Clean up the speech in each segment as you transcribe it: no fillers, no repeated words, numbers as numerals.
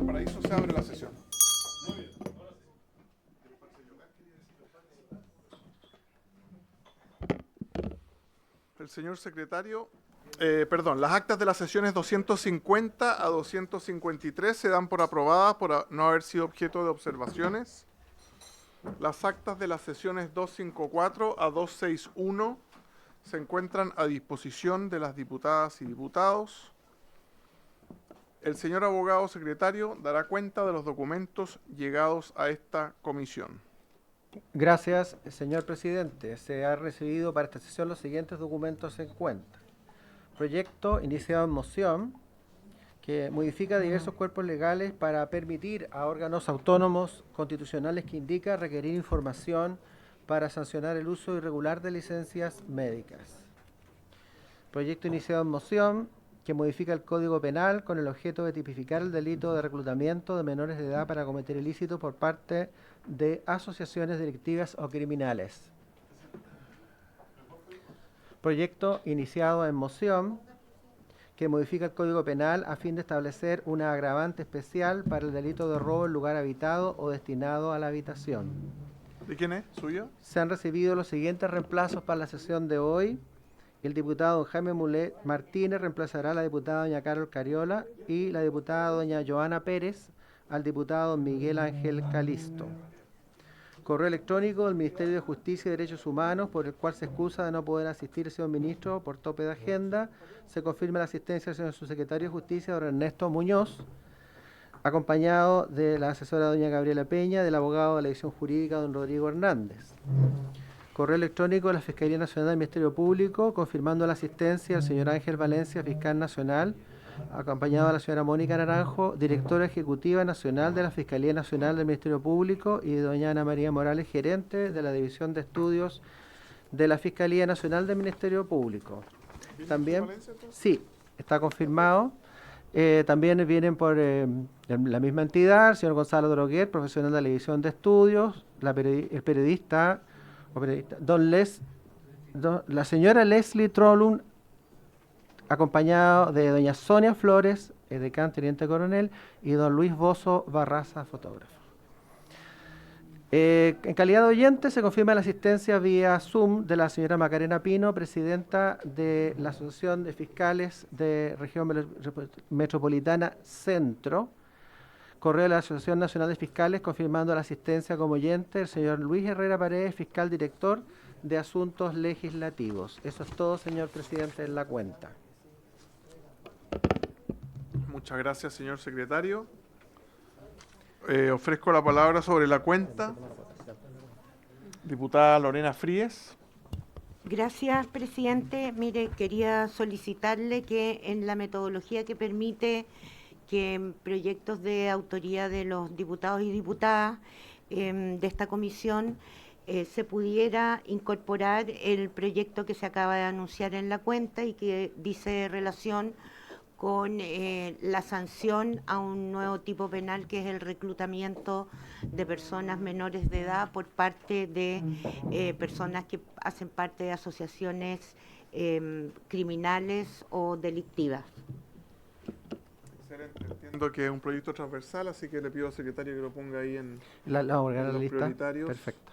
Valparaíso, se abre la sesión. El señor secretario, las actas de las sesiones 250 a 253 se dan por aprobadas por no haber sido objeto de observaciones. Las actas de las sesiones 254 a 261 se encuentran a disposición de las diputadas y diputados. El señor abogado secretario dará cuenta de los documentos llegados a esta comisión. Gracias, señor presidente. Se ha recibido para esta sesión los siguientes documentos en cuenta. Proyecto iniciado en moción que modifica diversos cuerpos legales para permitir a órganos autónomos constitucionales que indica requerir información para sancionar el uso irregular de licencias médicas. Proyecto iniciado en moción que modifica el Código Penal con el objeto de tipificar el delito de reclutamiento de menores de edad para cometer ilícitos por parte de asociaciones delictivas o criminales. Proyecto iniciado en moción que modifica el Código Penal a fin de establecer una agravante especial para el delito de robo en lugar habitado o destinado a la habitación. ¿De quién es? ¿Suyo? Se han recibido los siguientes reemplazos para la sesión de hoy. El diputado don Jaime Mulet Martínez reemplazará a la diputada doña Carol Cariola y la diputada doña Joana Pérez al diputado don Miguel Ángel Calisto. Correo electrónico del Ministerio de Justicia y Derechos Humanos, por el cual se excusa de no poder asistir el señor ministro por tope de agenda. Se confirma la asistencia del señor subsecretario de Justicia, don Ernesto Muñoz, acompañado de la asesora doña Gabriela Peña, del abogado de la división jurídica don Rodrigo Hernández. Correo electrónico de la Fiscalía Nacional del Ministerio Público, confirmando la asistencia del señor Ángel Valencia, fiscal nacional, acompañado de la señora Mónica Naranjo, directora ejecutiva nacional de la Fiscalía Nacional del Ministerio Público, y de doña Ana María Morales, gerente de la División de Estudios de la Fiscalía Nacional del Ministerio Público. También, sí, está confirmado. También vienen por la misma entidad, el señor Gonzalo Droguet, profesional de la División de Estudios, el periodista, la señora Leslie Trollum, acompañado de doña Sonia Flores, decán teniente coronel, y don Luis Bozo Barraza, fotógrafo. En calidad de oyente se confirma la asistencia vía Zoom de la señora Macarena Pino, presidenta de la Asociación de Fiscales de Región Metropolitana Centro. Correo de la Asociación Nacional de Fiscales confirmando la asistencia como oyente el señor Luis Herrera Paredes, fiscal director de Asuntos Legislativos. Eso es todo, señor presidente, en la cuenta. Muchas gracias, señor secretario. Ofrezco la palabra sobre la cuenta. Diputada Lorena Fríes. Gracias, presidente. Mire, quería solicitarle que en la metodología que permite que proyectos de autoría de los diputados y diputadas de esta comisión se pudiera incorporar el proyecto que se acaba de anunciar en la cuenta y que dice relación con la sanción a un nuevo tipo penal que es el reclutamiento de personas menores de edad por parte de personas que hacen parte de asociaciones criminales o delictivas. Excelente. Entiendo que es un proyecto transversal, así que le pido al secretario que lo ponga ahí en la los lista. Prioritarios. Perfecto.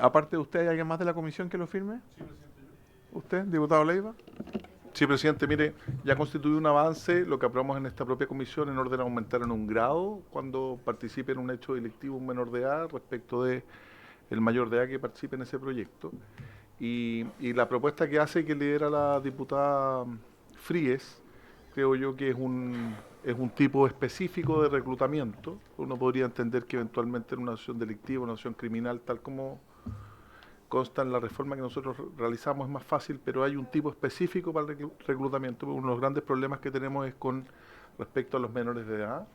Aparte de usted, ¿hay alguien más de la comisión que lo firme? Sí, presidente. ¿Usted, diputado Leiva? Sí, presidente, mire, ya constituye un avance lo que aprobamos en esta propia comisión en orden a aumentar en un grado cuando participe en un hecho delictivo un menor de edad respecto de el mayor de edad que participe en ese proyecto. Y la propuesta que hace y que lidera la diputada Fríes, creo yo que es un tipo específico de reclutamiento. Uno podría entender que eventualmente en una acción delictiva, una acción criminal, tal como consta en la reforma que nosotros realizamos, es más fácil, pero hay un tipo específico para el reclutamiento. Uno de los grandes problemas que tenemos es con respecto a los menores de edad,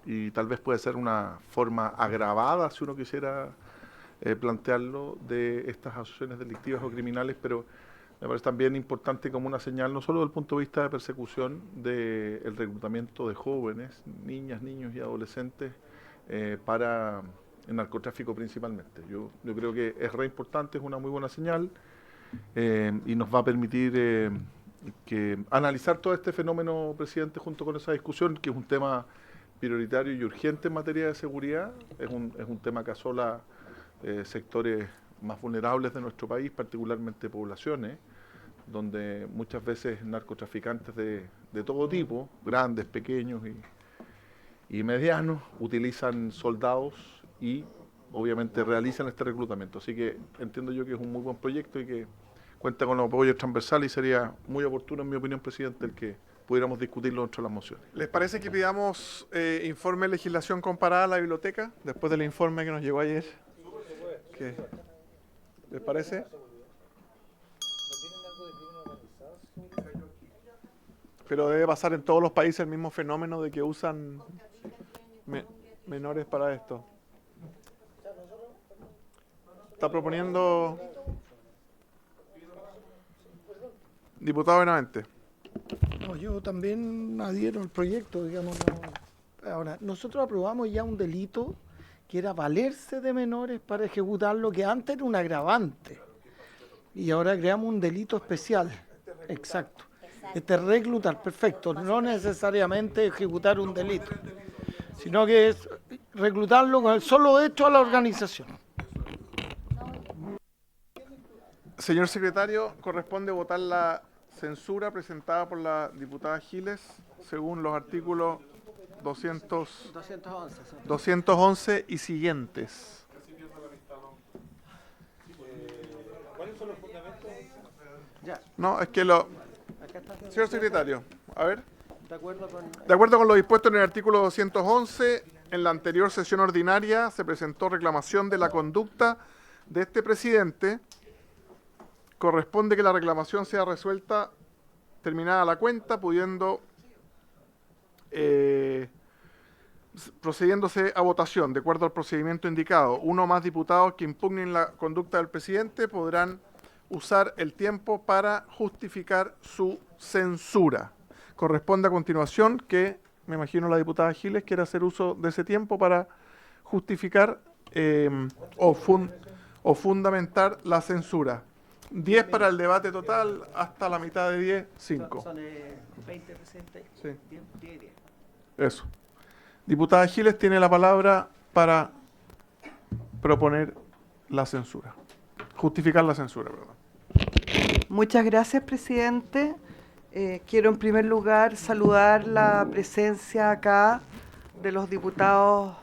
y tal vez puede ser una forma agravada, si uno quisiera plantearlo, de estas asociaciones delictivas o criminales, pero me parece también importante como una señal, no solo desde el punto de vista de persecución del reclutamiento de jóvenes, niñas, niños y adolescentes para el narcotráfico principalmente. Yo creo que es re importante, es una muy buena señal y nos va a permitir que analizar todo este fenómeno, presidente, junto con esa discusión, que es un tema prioritario y urgente en materia de seguridad. Es un tema que asola sectores más vulnerables de nuestro país, particularmente poblaciones, donde muchas veces narcotraficantes de todo tipo, grandes, pequeños y medianos, utilizan soldados y obviamente realizan este reclutamiento. Así que entiendo yo que es un muy buen proyecto y que cuenta con los apoyos transversales y sería muy oportuno, en mi opinión, presidente, el que pudiéramos discutirlo dentro de las mociones. ¿Les parece que pidamos informe de legislación comparada a la biblioteca después del informe que nos llegó ayer? ¿Qué? ¿Les parece? Pero debe pasar en todos los países el mismo fenómeno de que usan menores para esto. Está proponiendo... Diputado Benavente. No, yo también adhiero al proyecto, digamos. No. Ahora, nosotros aprobamos ya un delito que era valerse de menores para ejecutar lo que antes era un agravante. Y ahora creamos un delito especial. Exacto. Reclutar, perfecto. No necesariamente ejecutar un delito, sino que es reclutarlo con el solo hecho a la organización. Señor secretario, corresponde votar la censura presentada por la diputada Giles según los artículos 211 y siguientes. ¿Cuáles son los fundamentos? No, es que Señor secretario, a ver. De acuerdo con lo dispuesto en el artículo 211, en la anterior sesión ordinaria se presentó reclamación de la conducta de este presidente. Corresponde que la reclamación sea resuelta terminada la cuenta, procediéndose a votación. De acuerdo al procedimiento indicado, uno o más diputados que impugnen la conducta del presidente podrán usar el tiempo para justificar su censura. Corresponde a continuación que, me imagino la diputada Giles quiere hacer uso de ese tiempo para justificar o fundamentar la censura. 10 para el debate total, hasta la mitad de 10, 5. Son 20, presidente. Sí. 10 y 10. Eso. Diputada Giles tiene la palabra para proponer la censura. Justificar la censura, perdón. Muchas gracias, presidente. Quiero en primer lugar saludar la presencia acá de los diputados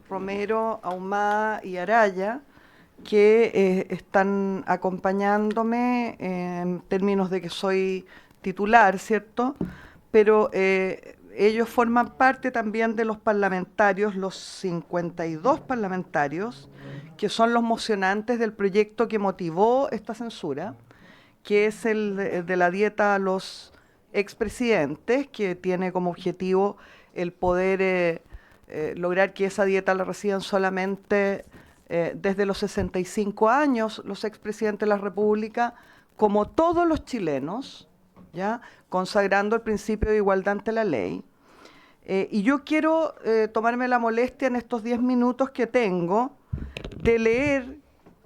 Romero, Ahumada y Araya, que están acompañándome en términos de que soy titular, ¿cierto? Pero ellos forman parte también de los parlamentarios, los 52 parlamentarios, que son los mocionantes del proyecto que motivó esta censura, que es el de la dieta a los expresidentes, que tiene como objetivo el poder lograr que esa dieta la reciban solamente desde los 65 años los expresidentes de la República, como todos los chilenos, ¿ya? Consagrando el principio de igualdad ante la ley. Y yo quiero tomarme la molestia en estos 10 minutos que tengo de leer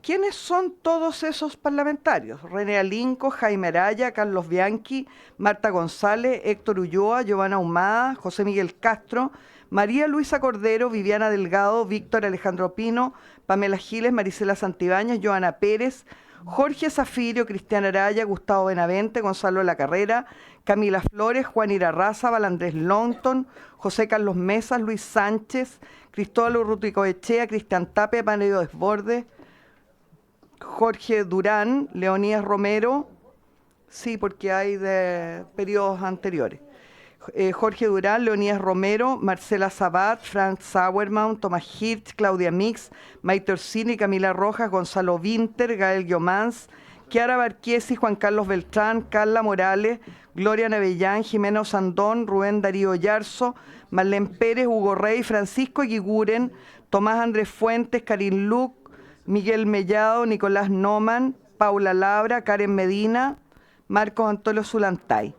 quiénes son todos esos parlamentarios. René Alinco, Jaime Araya, Carlos Bianchi, Marta González, Héctor Ulloa, Giovanna Ahumada, José Miguel Castro, María Luisa Cordero, Viviana Delgado, Víctor Alejandro Pino, Pamela Giles, Marisela Santibáñez, Joana Pérez, Jorge Zafirio, Cristian Araya, Gustavo Benavente, Gonzalo Lacarrera, Camila Flores, Juan Irarraza, Valandrés Longton, José Carlos Mesas, Luis Sánchez, Cristóbal Urruticoechea, Cristian Tapia, Mario Desbordes, Jorge Durán, Leonías Romero, sí, porque hay de periodos anteriores. Jorge Durán, Leonías Romero, Marcela Sabat, Frank Sauerman, Tomás Hirsch, Claudia Mix, Maite Orsini, Camila Rojas, Gonzalo Winter, Gael Guiomans, Kiara Barquiesi, Juan Carlos Beltrán, Carla Morales, Gloria Navellán, Jimeno Sandón, Rubén Darío Yarzo, Marlene Pérez, Hugo Rey, Francisco Eguiguren, Tomás Andrés Fuentes, Karin Luc, Miguel Mellado, Nicolás Noman, Paula Labra, Karen Medina, Marcos Antonio Zulantay.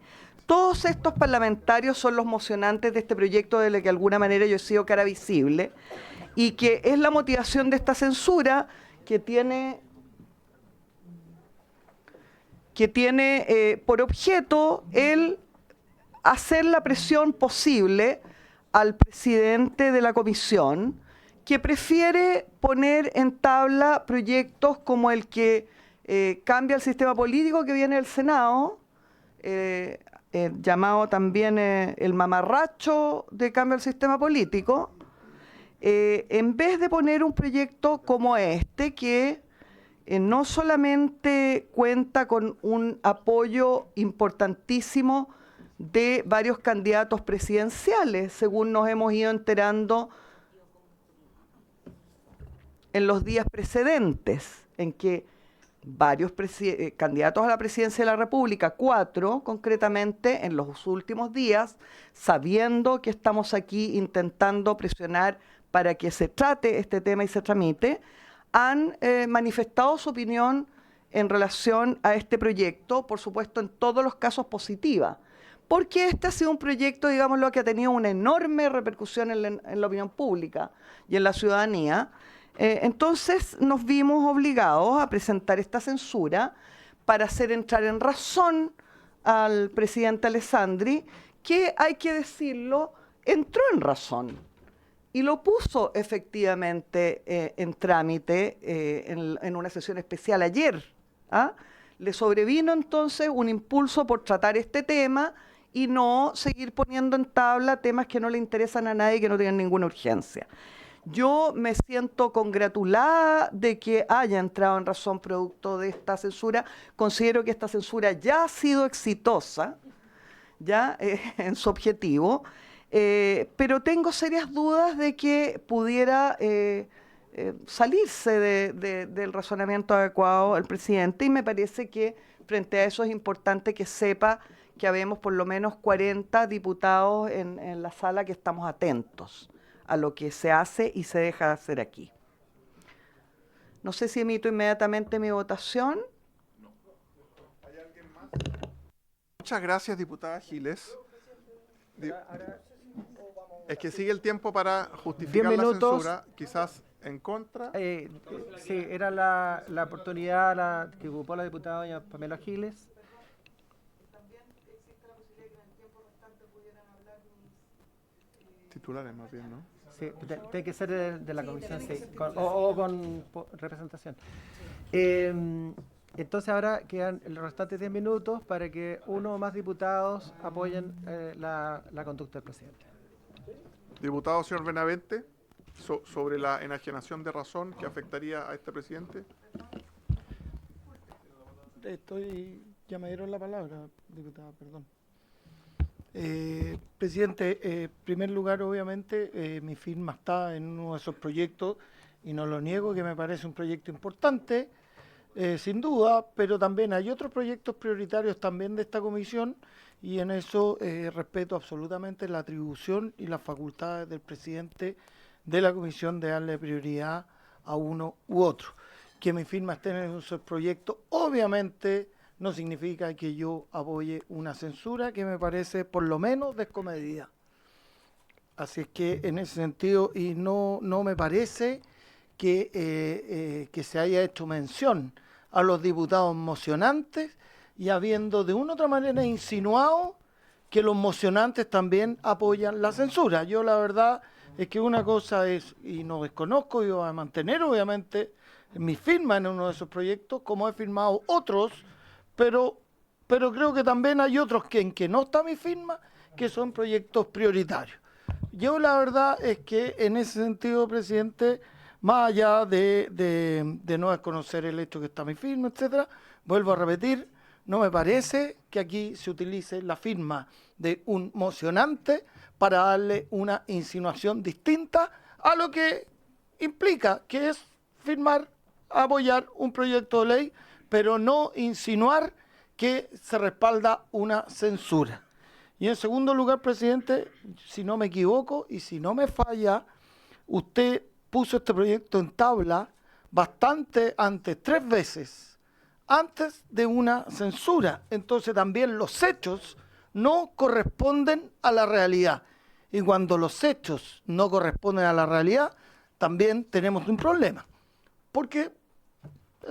Todos estos parlamentarios son los mocionantes de este proyecto de que de alguna manera yo he sido cara visible y que es la motivación de esta censura que tiene por objeto el hacer la presión posible al presidente de la comisión, que prefiere poner en tabla proyectos como el que cambia el sistema político que viene del Senado, llamado también el mamarracho de cambio del sistema político, en vez de poner un proyecto como este, que no solamente cuenta con un apoyo importantísimo de varios candidatos presidenciales, según nos hemos ido enterando en los días precedentes, en que varios candidatos a la presidencia de la República, 4 concretamente, en los últimos días, sabiendo que estamos aquí intentando presionar para que se trate este tema y se tramite, han manifestado su opinión en relación a este proyecto, por supuesto en todos los casos positiva, porque este ha sido un proyecto, digámoslo, que ha tenido una enorme repercusión en la opinión pública y en la ciudadanía. Entonces nos vimos obligados a presentar esta censura para hacer entrar en razón al presidente Alessandri, que hay que decirlo, entró en razón y lo puso efectivamente en trámite en una sesión especial ayer. ¿Ah? Le sobrevino entonces un impulso por tratar este tema y no seguir poniendo en tabla temas que no le interesan a nadie y que no tienen ninguna urgencia. Yo me siento congratulada de que haya entrado en razón producto de esta censura. Considero que esta censura ya ha sido exitosa, ya en su objetivo, pero tengo serias dudas de que pudiera salirse del razonamiento adecuado el presidente, y me parece que frente a eso es importante que sepa que habemos por lo menos 40 diputados en la sala que estamos atentos a lo que se hace y se deja de hacer aquí. No sé si emito inmediatamente mi votación. ¿Hay alguien más? Muchas gracias, diputada Giles. Es que sigue el tiempo para justificar la censura, quizás en contra. Sí, era la oportunidad que ocupó la diputada doña Pamela Giles. Titulares más bien, ¿no? Sí, tiene que ser de la comisión, sí, o con representación. Entonces ahora quedan los restantes 10 minutos para que uno o más diputados apoyen la conducta del presidente. Diputado señor Benavente, sobre la enajenación de razón que afectaría a este presidente. Ya me dieron la palabra, diputada, perdón. Presidente, en primer lugar, obviamente, mi firma está en uno de esos proyectos y no lo niego, que me parece un proyecto importante, sin duda, pero también hay otros proyectos prioritarios también de esta comisión, y en eso respeto absolutamente la atribución y las facultades del presidente de la comisión de darle prioridad a uno u otro. Que mi firma esté en esos proyectos, obviamente, no significa que yo apoye una censura que me parece por lo menos descomedida. Así es que en ese sentido, y no me parece que se haya hecho mención a los diputados mocionantes y habiendo de una u otra manera insinuado que los mocionantes también apoyan la censura. Yo la verdad es que una cosa es, y no desconozco, y voy a mantener obviamente mi firma en uno de esos proyectos, como he firmado otros, pero creo que también hay otros en que no está mi firma, que son proyectos prioritarios. Yo la verdad es que en ese sentido, presidente, más allá de no desconocer el hecho que está mi firma, etcétera, vuelvo a repetir, no me parece que aquí se utilice la firma de un mocionante para darle una insinuación distinta a lo que implica, que es firmar, apoyar un proyecto de ley, pero no insinuar que se respalda una censura. Y en segundo lugar, presidente, si no me equivoco y si no me falla, usted puso este proyecto en tabla bastante antes, 3 veces, antes de una censura. Entonces también los hechos no corresponden a la realidad. Y cuando los hechos no corresponden a la realidad, también tenemos un problema. Porque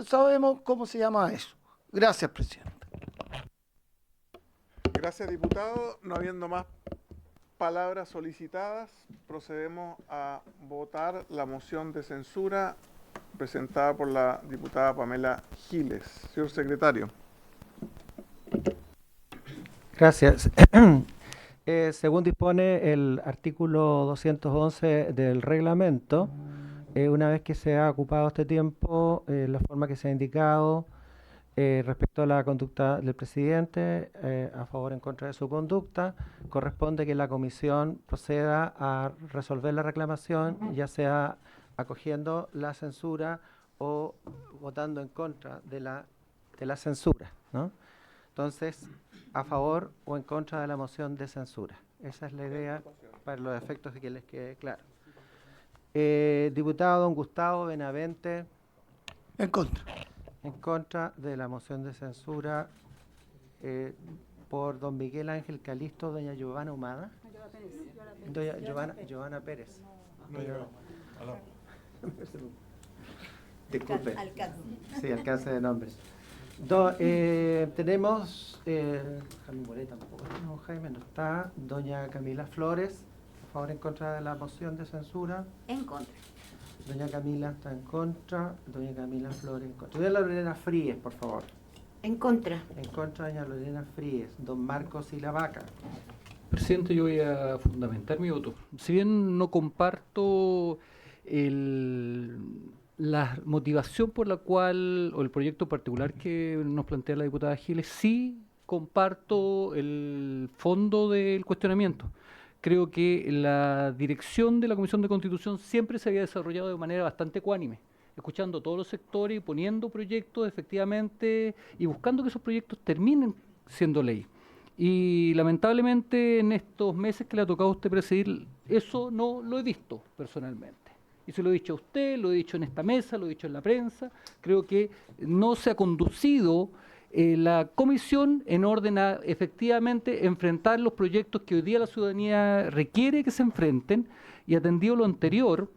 sabemos cómo se llama eso. Gracias, presidente. Gracias, diputado. No habiendo más palabras solicitadas, procedemos a votar la moción de censura presentada por la diputada Pamela Giles. Señor secretario. Gracias. Según dispone el artículo 211 del reglamento, una vez que se ha ocupado este tiempo, la forma que se ha indicado respecto a la conducta del presidente, a favor o en contra de su conducta, corresponde que la comisión proceda a resolver la reclamación, ya sea acogiendo la censura o votando en contra de la censura, ¿no? Entonces, a favor o en contra de la moción de censura. Esa es la idea para los efectos de que les quede claro. Diputado don Gustavo Benavente. En contra. En contra de la moción de censura por don Miguel Ángel Calisto, doña Giovanna Humada. Doña Giovanna Pérez. Disculpe. Sí, alcance de nombres. Tenemos Jaime Moré tampoco, no, Jaime no está. Doña Camila Flores, a favor, en contra de la moción de censura. En contra. Doña Camila está en contra. Doña Camila Flores en contra. Doña Lorena Fríes, por favor. En contra. En contra, doña Lorena Fríes. Don Marcos y la Vaca. Presidente, yo voy a fundamentar mi voto. Si bien no comparto la motivación por la cual, o el proyecto particular que nos plantea la diputada Giles, sí comparto el fondo del cuestionamiento. Creo que la dirección de la Comisión de Constitución siempre se había desarrollado de manera bastante ecuánime, escuchando a todos los sectores y poniendo proyectos efectivamente y buscando que esos proyectos terminen siendo ley. Y lamentablemente en estos meses que le ha tocado a usted presidir, eso no lo he visto personalmente. Y se lo he dicho a usted, lo he dicho en esta mesa, lo he dicho en la prensa. Creo que no se ha conducido la comisión en orden a efectivamente enfrentar los proyectos que hoy día la ciudadanía requiere que se enfrenten. Y atendido lo anterior,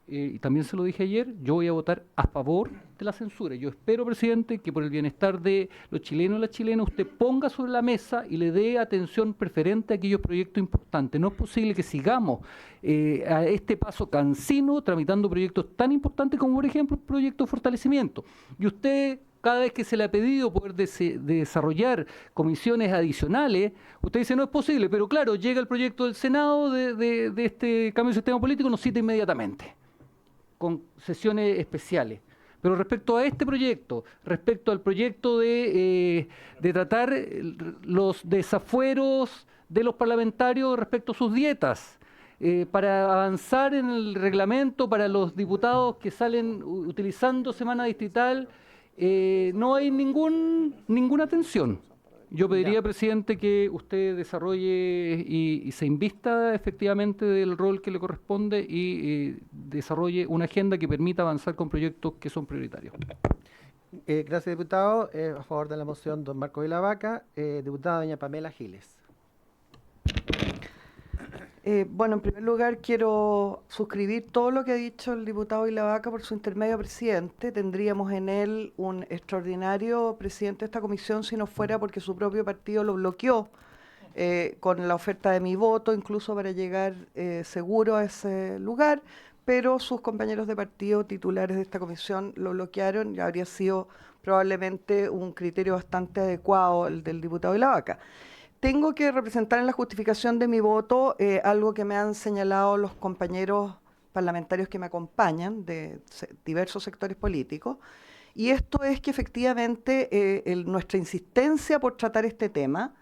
y también se lo dije ayer, yo voy a votar a favor de la censura. Yo espero, presidente, que por el bienestar de los chilenos y las chilenas usted ponga sobre la mesa y le dé atención preferente a aquellos proyectos importantes. No es posible que sigamos a este paso cansino tramitando proyectos tan importantes como, por ejemplo, el proyecto de fortalecimiento. Y usted, cada vez que se le ha pedido poder desarrollar comisiones adicionales, usted dice no es posible, pero claro, llega el proyecto del Senado de este cambio de sistema político, nos cita inmediatamente con sesiones especiales. Pero respecto a este proyecto, respecto al proyecto de tratar los desafueros de los parlamentarios respecto a sus dietas, para avanzar en el reglamento para los diputados que salen utilizando semana distrital, no hay ninguna atención. Yo pediría, presidente, que usted desarrolle y se invista efectivamente del rol que le corresponde y desarrolle una agenda que permita avanzar con proyectos que son prioritarios. Gracias, diputado. A favor de la moción, don Marcos y la Vaca. Diputada doña Pamela Giles. Bueno, en primer lugar quiero suscribir todo lo que ha dicho el diputado y la Vaca por su intermedio, presidente. Tendríamos en él un extraordinario presidente de esta comisión si no fuera porque su propio partido lo bloqueó con la oferta de mi voto, incluso para llegar seguro a ese lugar, pero sus compañeros de partido titulares de esta comisión lo bloquearon y habría sido probablemente un criterio bastante adecuado el del diputado y la Vaca. Tengo que representar en la justificación de mi voto algo que me han señalado los compañeros parlamentarios que me acompañan de diversos sectores políticos, y esto es que efectivamente nuestra insistencia por tratar este tema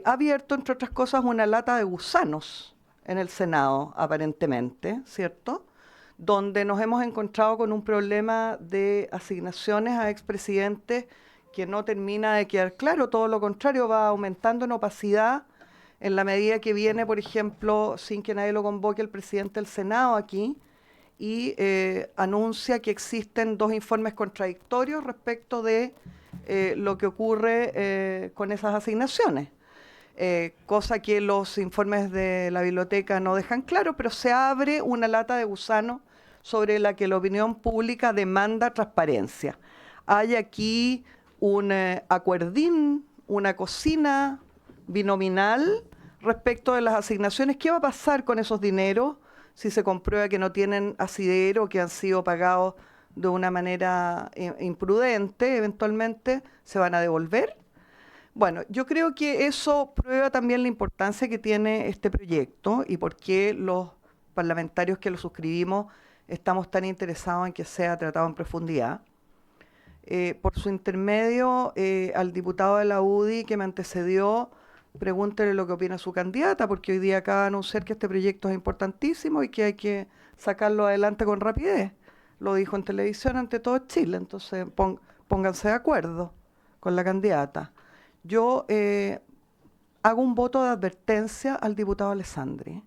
ha abierto, entre otras cosas, una lata de gusanos en el Senado, aparentemente, ¿cierto?, donde nos hemos encontrado con un problema de asignaciones a expresidentes que no termina de quedar claro, todo lo contrario, va aumentando en opacidad en la medida que viene, por ejemplo, sin que nadie lo convoque, el presidente del Senado aquí y anuncia que existen dos informes contradictorios respecto de lo que ocurre con esas asignaciones, cosa que los informes de la biblioteca no dejan claro, pero se abre una lata de gusano sobre la que la opinión pública demanda transparencia. Hay aquí un acuerdín, una cocina binominal respecto de las asignaciones. ¿Qué va a pasar con esos dineros si se comprueba que no tienen asidero, que han sido pagados de una manera imprudente? Eventualmente se van a devolver. Bueno, yo creo que eso prueba también la importancia que tiene este proyecto y por qué los parlamentarios que lo suscribimos estamos tan interesados en que sea tratado en profundidad. Por su intermedio, al diputado de la UDI que me antecedió, pregúntele lo que opina su candidata, porque hoy día acaba de anunciar que este proyecto es importantísimo y que hay que sacarlo adelante con rapidez. Lo dijo en televisión ante todo Chile, entonces pónganse de acuerdo con la candidata. Yo hago un voto de advertencia al diputado Alessandri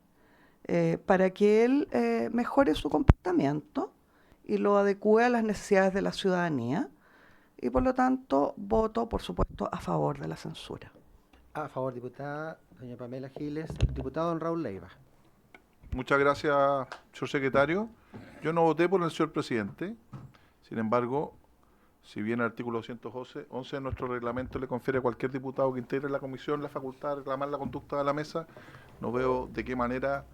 para que él mejore su comportamiento y lo adecue a las necesidades de la ciudadanía y por lo tanto voto, por supuesto, a favor de la censura. A favor, diputada doña Pamela Giles. Diputado don Raúl Leiva. Muchas gracias, señor secretario. Yo no voté por el señor presidente, sin embargo, si bien el artículo 211 de nuestro reglamento le confiere a cualquier diputado que integre la comisión la facultad de reclamar la conducta de la mesa, no veo de qué manera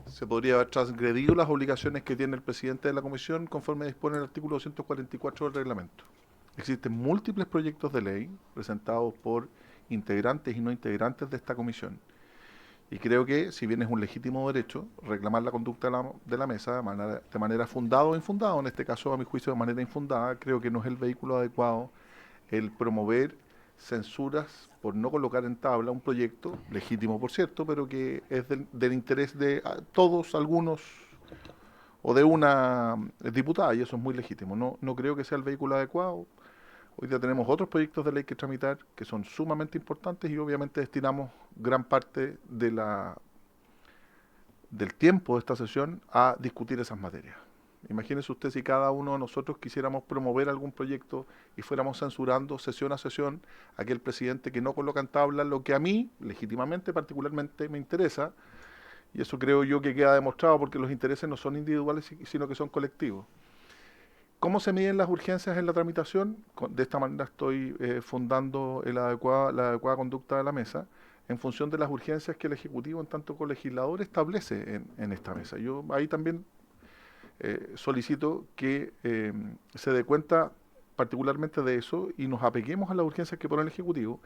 se podría haber transgredido las obligaciones que tiene el presidente de la comisión conforme dispone el artículo 244 del reglamento. Existen múltiples proyectos de ley presentados por integrantes y no integrantes de esta comisión. Y creo que, si bien es un legítimo derecho, reclamar la conducta de la mesa de manera fundada o infundada, en este caso, a mi juicio, de manera infundada, creo que no es el vehículo adecuado el promover censuras por no colocar en tabla un proyecto, legítimo por cierto, pero que es del interés de todos, algunos, o de una diputada, y eso es muy legítimo. No creo que sea el vehículo adecuado. Hoy día tenemos otros proyectos de ley que tramitar que son sumamente importantes y obviamente destinamos gran parte del tiempo de esta sesión a discutir esas materias. Imagínese usted si cada uno de nosotros quisiéramos promover algún proyecto y fuéramos censurando sesión a sesión a aquel presidente que no coloca en tabla lo que a mí, legítimamente, particularmente, me interesa, y eso creo yo que queda demostrado porque los intereses no son individuales sino que son colectivos. ¿Cómo se miden las urgencias en la tramitación? De esta manera estoy fundando la adecuada conducta de la mesa en función de las urgencias que el Ejecutivo, en tanto colegislador, establece en esta mesa. Yo ahí también solicito que se dé cuenta particularmente de eso y nos apeguemos a las urgencias que pone el Ejecutivo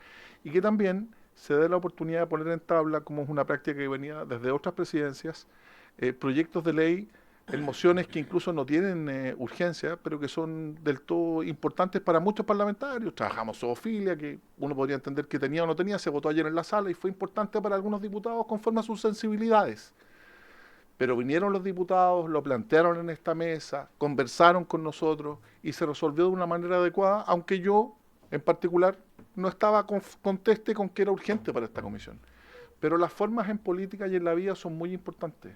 y que también se dé la oportunidad de poner en tabla, como es una práctica que venía desde otras presidencias, proyectos de ley en mociones que incluso no tienen urgencia, pero que son del todo importantes para muchos parlamentarios. Trabajamos zoofilia, que uno podría entender que tenía o no tenía, se votó ayer en la sala y fue importante para algunos diputados conforme a sus sensibilidades. Pero vinieron los diputados, lo plantearon en esta mesa, conversaron con nosotros y se resolvió de una manera adecuada, aunque yo, en particular, no estaba conteste con que era urgente para esta comisión. Pero las formas en política y en la vida son muy importantes.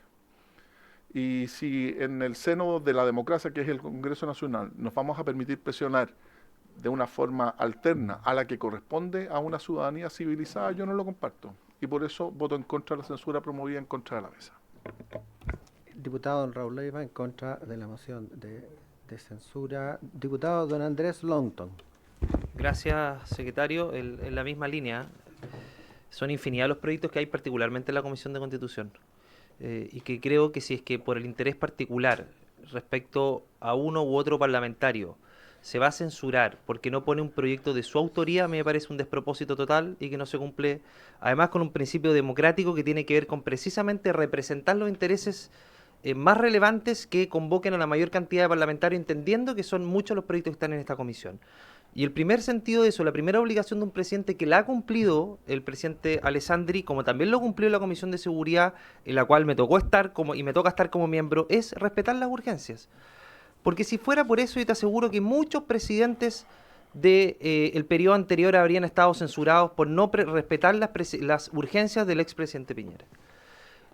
Y si en el seno de la democracia, que es el Congreso Nacional, nos vamos a permitir presionar de una forma alterna a la que corresponde a una ciudadanía civilizada, yo no lo comparto. Y por eso voto en contra de la censura promovida en contra de la mesa. Diputado don Raúl Leiva en contra de la moción de censura. Diputado don Andrés Longton. Gracias, secretario. En la misma línea, son infinidad los proyectos que hay, particularmente en la Comisión de Constitución. Y que creo que si es que por el interés particular respecto a uno u otro parlamentario se va a censurar porque no pone un proyecto de su autoría, me parece un despropósito total y que no se cumple, además, con un principio democrático que tiene que ver con precisamente representar los intereses más relevantes que convoquen a la mayor cantidad de parlamentarios, entendiendo que son muchos los proyectos que están en esta comisión. Y el primer sentido de eso, la primera obligación de un presidente que la ha cumplido el presidente Alessandri, como también lo cumplió la Comisión de Seguridad, en la cual me tocó estar y me toca estar como miembro, es respetar las urgencias. Porque si fuera por eso, yo te aseguro que muchos presidentes del periodo anterior habrían estado censurados por no respetar las urgencias del expresidente Piñera.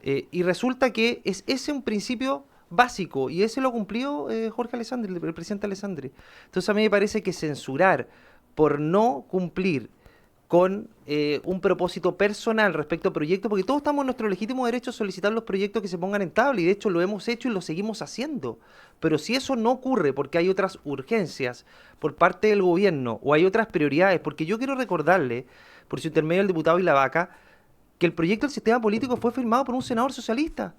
Y resulta que es ese un principio básico, y ese lo cumplió Jorge Alessandri, el presidente Alessandri. Entonces a mí me parece que censurar por no cumplir con un propósito personal respecto a proyectos, porque todos estamos en nuestro legítimo derecho a solicitar los proyectos que se pongan en tabla, y de hecho lo hemos hecho y lo seguimos haciendo. Pero si eso no ocurre porque hay otras urgencias por parte del gobierno o hay otras prioridades, porque yo quiero recordarle, por su intermedio al diputado Ilavaca, que el proyecto del sistema político fue firmado por un senador socialista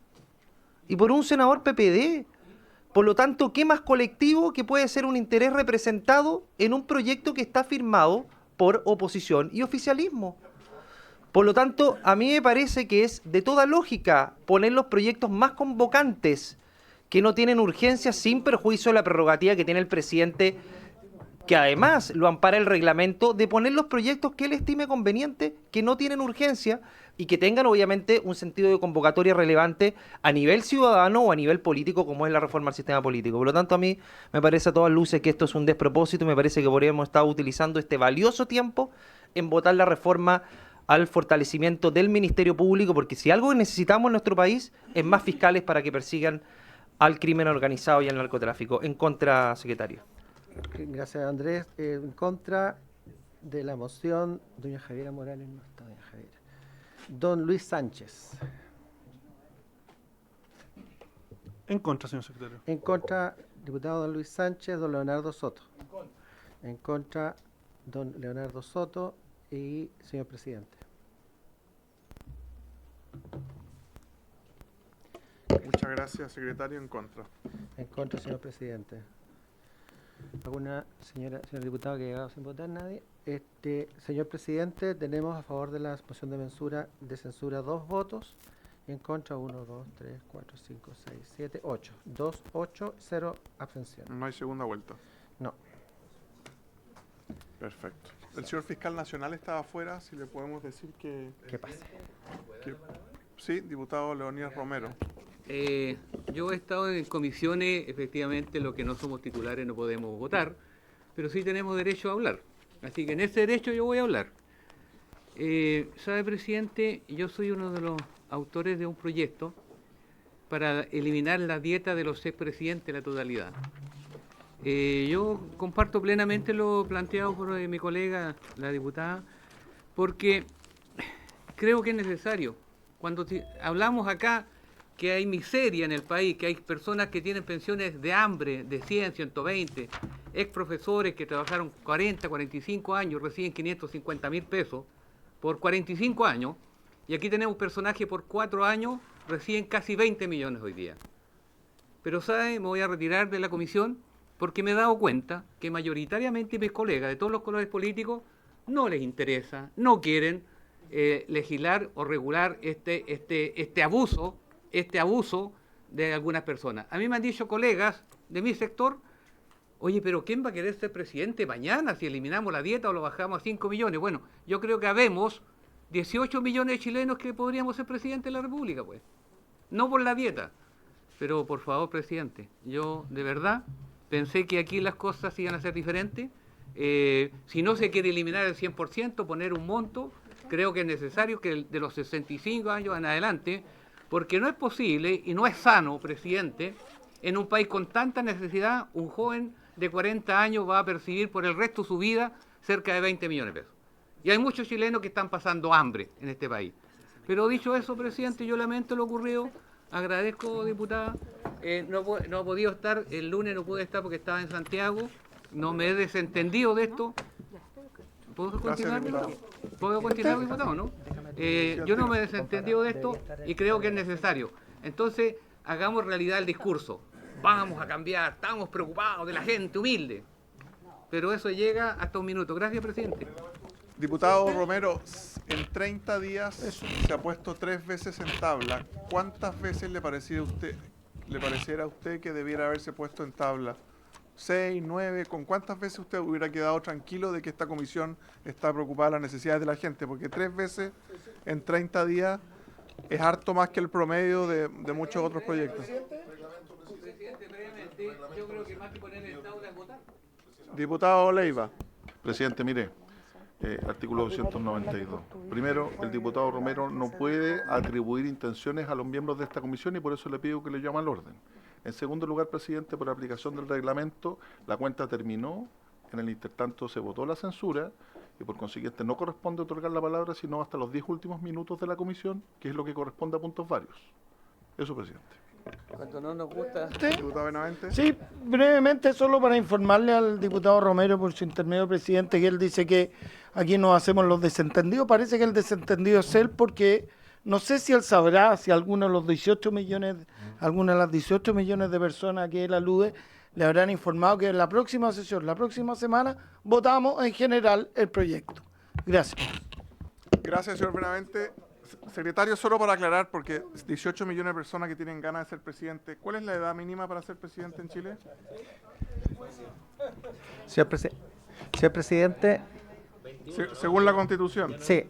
y por un senador PPD. Por lo tanto, ¿qué más colectivo que puede ser un interés representado en un proyecto que está firmado por oposición y oficialismo? Por lo tanto, a mí me parece que es de toda lógica poner los proyectos más convocantes, que no tienen urgencia, sin perjuicio de la prerrogativa que tiene el presidente, que además lo ampara el reglamento, de poner los proyectos que él estime conveniente, que no tienen urgencia y que tengan obviamente un sentido de convocatoria relevante a nivel ciudadano o a nivel político, como es la reforma al sistema político. Por lo tanto, a mí me parece a todas luces que esto es un despropósito y me parece que podríamos estar utilizando este valioso tiempo en votar la reforma al fortalecimiento del Ministerio Público, porque si algo necesitamos en nuestro país es más fiscales para que persigan al crimen organizado y al narcotráfico. En contra, secretario. Gracias, Andrés. En contra de la moción, doña Javiera Morales, no está doña Javiera. Don Luis Sánchez. En contra, señor secretario. En contra, diputado don Luis Sánchez, don Leonardo Soto. En contra, don Leonardo Soto y señor presidente. Muchas gracias, secretario. En contra. En contra, señor presidente. ¿Alguna señor diputado que ha llegado sin votar? Nadie. Señor presidente, tenemos a favor de la moción de censura 2 votos. Y en contra 1, 2, 3, 4, 5, 6, 7, 8. 2, 8, 0 abstención. No hay segunda vuelta. No. Perfecto. El señor fiscal nacional estaba afuera, si le podemos decir que... ¿Qué pasa? Sí, diputado Leonidas Romero. Yo he estado en comisiones, efectivamente, los que no somos titulares no podemos votar, pero sí tenemos derecho a hablar. Así que en ese derecho yo voy a hablar. ¿Sabe, presidente? Yo soy uno de los autores de un proyecto para eliminar la dieta de los expresidentes en la totalidad. Yo comparto plenamente lo planteado por mi colega, la diputada, porque creo que es necesario. Cuando hablamos acá que hay miseria en el país, que hay personas que tienen pensiones de hambre de 100, 120, ex profesores que trabajaron 40, 45 años, reciben 550.000 pesos por 45 años, y aquí tenemos personajes por 4 años, reciben casi 20 millones hoy día. Pero, ¿sabe? Me voy a retirar de la comisión porque me he dado cuenta que mayoritariamente mis colegas de todos los colores políticos no les interesa, no quieren legislar o regular este abuso de algunas personas. A mí me han dicho colegas de mi sector, oye, pero ¿quién va a querer ser presidente mañana si eliminamos la dieta o lo bajamos a 5 millones? Bueno, yo creo que habemos 18 millones de chilenos que podríamos ser presidente de la República, pues. No por la dieta. Pero, por favor, presidente, yo de verdad pensé que aquí las cosas iban a ser diferentes. Si no se quiere eliminar el 100%, poner un monto, creo que es necesario que de los 65 años en adelante, porque no es posible y no es sano, presidente, en un país con tanta necesidad, un joven de 40 años va a percibir por el resto de su vida cerca de 20 millones de pesos. Y hay muchos chilenos que están pasando hambre en este país. Pero dicho eso, presidente, yo lamento lo ocurrido. Agradezco, diputada. No he podido estar, el lunes no pude estar porque estaba en Santiago. No me he desentendido de esto. ¿Puedo continuar? ¿Puedo continuar, diputado, no? Yo no me he desentendido de esto y creo que es necesario. Entonces, hagamos realidad el discurso. Vamos a cambiar, estamos preocupados de la gente humilde. Pero eso llega hasta un minuto. Gracias, presidente. Diputado Romero, en 30 días se ha puesto 3 veces en tabla. ¿Cuántas veces le pareciera a usted que debiera haberse puesto en tabla? 6, 9, ¿con cuántas veces usted hubiera quedado tranquilo de que esta comisión está preocupada de las necesidades de la gente? Porque 3 veces en 30 días es harto más que el promedio de muchos otros proyectos. Presidente, brevemente, yo creo que más que poner en tabla es votar. Diputado Leiva. Presidente, mire, artículo 292. Primero, el diputado Romero no puede atribuir intenciones a los miembros de esta comisión y por eso le pido que le llame al orden. En segundo lugar, presidente, por aplicación del reglamento, la cuenta terminó, en el intertanto se votó la censura y por consiguiente no corresponde otorgar la palabra sino hasta los 10 últimos minutos de la comisión, que es lo que corresponde a puntos varios. Eso, presidente. Cuando no nos gusta. Diputado Benavente. Sí, brevemente, solo para informarle al diputado Romero por su intermedio presidente, que él dice que aquí nos hacemos los desentendidos. Parece que el desentendido es él, porque no sé si él sabrá si alguno de los 18 millones, alguna de las 18 millones de personas a que él alude, le habrán informado que en la próxima sesión, la próxima semana, votamos en general el proyecto. Gracias. Gracias, señor Benavente. Secretario, solo para aclarar, porque 18 millones de personas que tienen ganas de ser presidente, ¿cuál es la edad mínima para ser presidente en Chile? Señor presidente. Según la Constitución. Sí.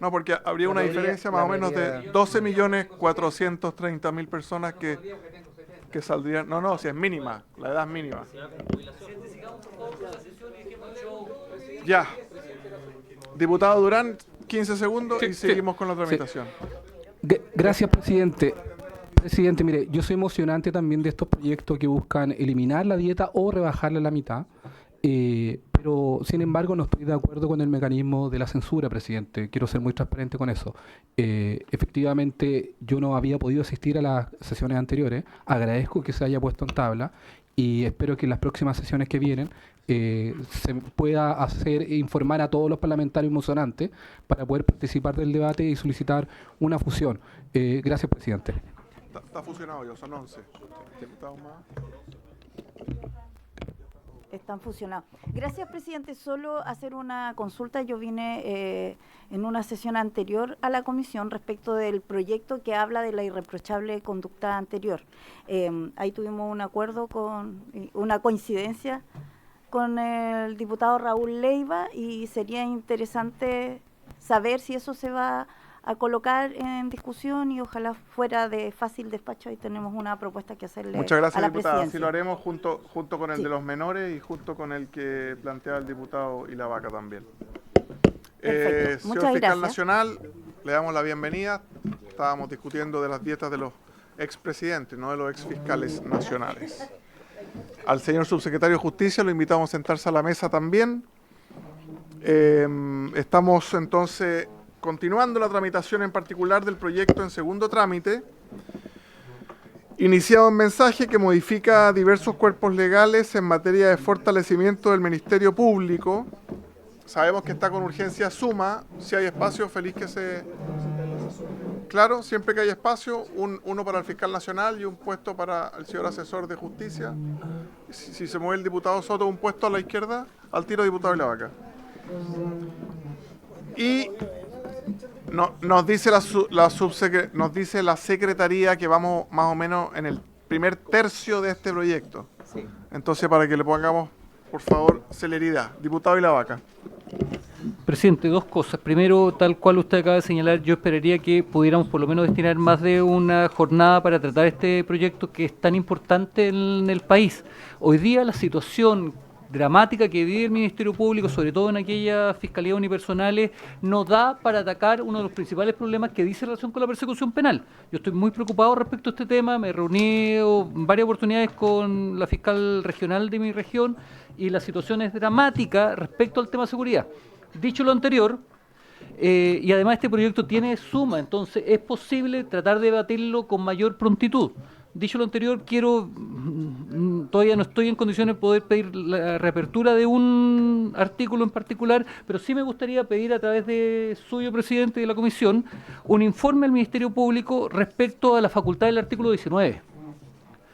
No, porque habría una diferencia más o menos de 12.430.000 personas que saldrían. No, si es mínima, la edad es mínima. Ya. Diputado Durán, 15 segundos y seguimos con la tramitación. Gracias, presidente. Presidente, mire, yo soy emocionante también de estos proyectos que buscan eliminar la dieta o rebajarla a la mitad. Pero, sin embargo, no estoy de acuerdo con el mecanismo de la censura, presidente. Quiero ser muy transparente con eso. Efectivamente, yo no había podido asistir a las sesiones anteriores. Agradezco que se haya puesto en tabla y espero que en las próximas sesiones que vienen se pueda hacer e informar a todos los parlamentarios emocionantes para poder participar del debate y solicitar una fusión. Gracias, presidente. Está fusionado yo, son 11. Diputados más. Están fusionados. Gracias, presidente. Solo hacer una consulta. Yo vine en una sesión anterior a la comisión respecto del proyecto que habla de la irreprochable conducta anterior. Ahí tuvimos un acuerdo una coincidencia con el diputado Raúl Leiva y sería interesante saber si eso se va a colocar en discusión y ojalá fuera de fácil despacho. Ahí tenemos una propuesta que hacerle. Muchas gracias, a la diputada. presidencia. Así lo haremos junto con el de los menores y junto con el que plantea el diputado y la vaca también. Perfecto. Señor Muchas Fiscal gracias. Nacional, le damos la bienvenida. Estábamos discutiendo de las dietas de los expresidentes, no de los exfiscales nacionales. Al señor subsecretario de Justicia lo invitamos a sentarse a la mesa también. Estamos entonces continuando la tramitación en particular del proyecto en segundo trámite, iniciado un mensaje que modifica diversos cuerpos legales en materia de fortalecimiento del Ministerio Público. Sabemos que está con urgencia suma. Si hay espacio, feliz que se... Claro, siempre que hay espacio, uno para el fiscal nacional y un puesto para el señor asesor de justicia. Si se mueve el diputado Soto, un puesto a la izquierda, al tiro diputado y la vaca. Y nos dice nos dice la secretaría que vamos más o menos en el primer tercio de este proyecto. Sí. Entonces, para que le pongamos, por favor, celeridad. Diputado y la vaca. Presidente, dos cosas. Primero, tal cual usted acaba de señalar, yo esperaría que pudiéramos por lo menos destinar más de una jornada para tratar este proyecto que es tan importante en el país. Hoy día la situación dramática que vive el Ministerio Público, sobre todo en aquellas fiscalías unipersonales, no da para atacar uno de los principales problemas que dice relación con la persecución penal. Yo estoy muy preocupado respecto a este tema, me reuní en varias oportunidades con la fiscal regional de mi región y la situación es dramática respecto al tema de seguridad. Dicho lo anterior, y además este proyecto tiene suma, entonces es posible tratar de debatirlo con mayor prontitud. Dicho lo anterior, todavía no estoy en condiciones de poder pedir la reapertura de un artículo en particular, pero sí me gustaría pedir a través de suyo, presidente de la comisión, un informe al Ministerio Público respecto a la facultad del artículo 19.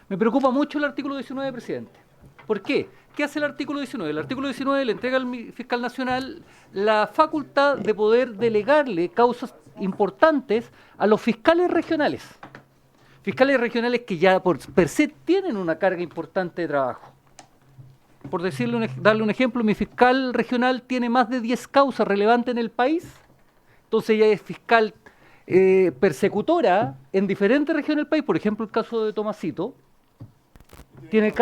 Me preocupa mucho el artículo 19, presidente. ¿Por qué? ¿Qué hace el artículo 19? El artículo 19 le entrega al fiscal nacional la facultad de poder delegarle causas importantes a los fiscales regionales. Fiscales regionales que ya per se tienen una carga importante de trabajo. Por darle un ejemplo, mi fiscal regional tiene más de 10 causas relevantes en el país, entonces ella es fiscal persecutora en diferentes regiones del país, por ejemplo el caso de Tomasito, tiene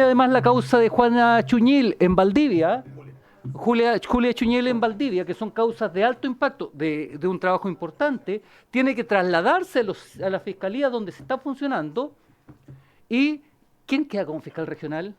además la causa de Juana Chuñil en Valdivia, Julia Chuñel en Valdivia, que son causas de alto impacto, de un trabajo importante, tiene que trasladarse a la fiscalía donde se está funcionando. ¿Y quién queda como fiscal regional?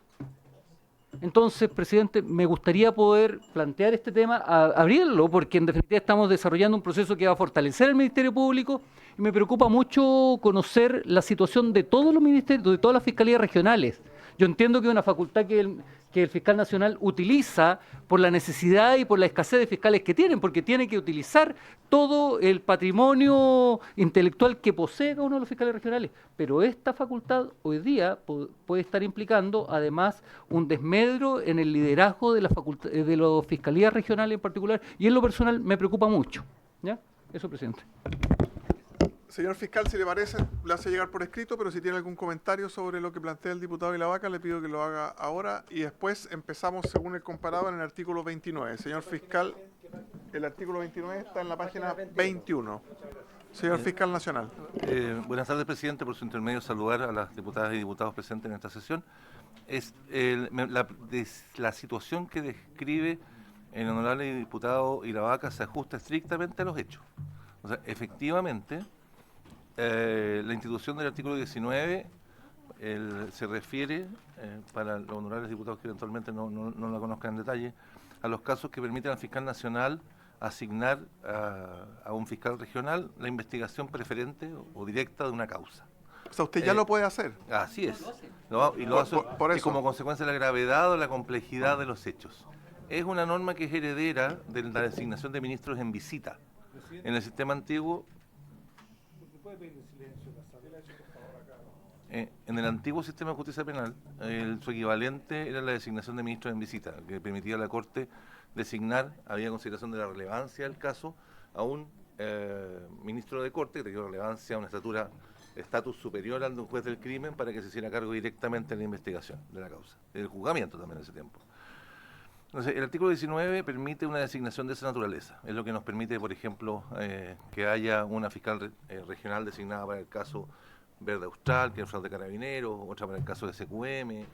Entonces, presidente, me gustaría poder plantear este tema, abrirlo, porque en definitiva estamos desarrollando un proceso que va a fortalecer el Ministerio Público y me preocupa mucho conocer la situación de todos los ministerios, de todas las fiscalías regionales. Yo entiendo que es una facultad que el fiscal nacional utiliza por la necesidad y por la escasez de fiscales que tienen, porque tiene que utilizar todo el patrimonio intelectual que posee cada uno de los fiscales regionales. Pero esta facultad hoy día puede estar implicando además un desmedro en el liderazgo de las fiscalías regionales en particular, y en lo personal me preocupa mucho. ¿Ya? Eso, presidente. Señor fiscal, si le parece, le hace llegar por escrito, pero si tiene algún comentario sobre lo que plantea el diputado Vilavaca, le pido que lo haga ahora y después empezamos según el comparado en el artículo 29. Señor fiscal, el artículo 29 está en la página 21. Señor fiscal nacional. Buenas tardes, presidente. Por su intermedio, saludar a las diputadas y diputados presentes en esta sesión. La situación que describe el honorable diputado Vilavaca se ajusta estrictamente a los hechos. O sea, efectivamente, la institución del artículo 19 se refiere, para los honorables diputados que eventualmente no la conozcan en detalle, a los casos que permiten al fiscal nacional asignar a un fiscal regional la investigación preferente o directa de una causa. O sea, usted ya lo puede hacer. Así es. Lo hace por eso. como consecuencia de la gravedad o la complejidad de los hechos. Es una norma que es heredera de la designación de ministros en visita. En el sistema antiguo, en el antiguo sistema de justicia penal, su equivalente era la designación de ministros en visita, que permitía a la Corte designar, había consideración de la relevancia del caso, a un ministro de Corte que tenía relevancia, una estatus superior al de un juez del crimen, para que se hiciera cargo directamente de la investigación de la causa, del juzgamiento también en ese tiempo. Entonces, el artículo 19 permite una designación de esa naturaleza. Es lo que nos permite, por ejemplo, que haya una fiscal regional designada para el caso Verde Austral, que es el fraude de Carabineros, otra para el caso de SQM,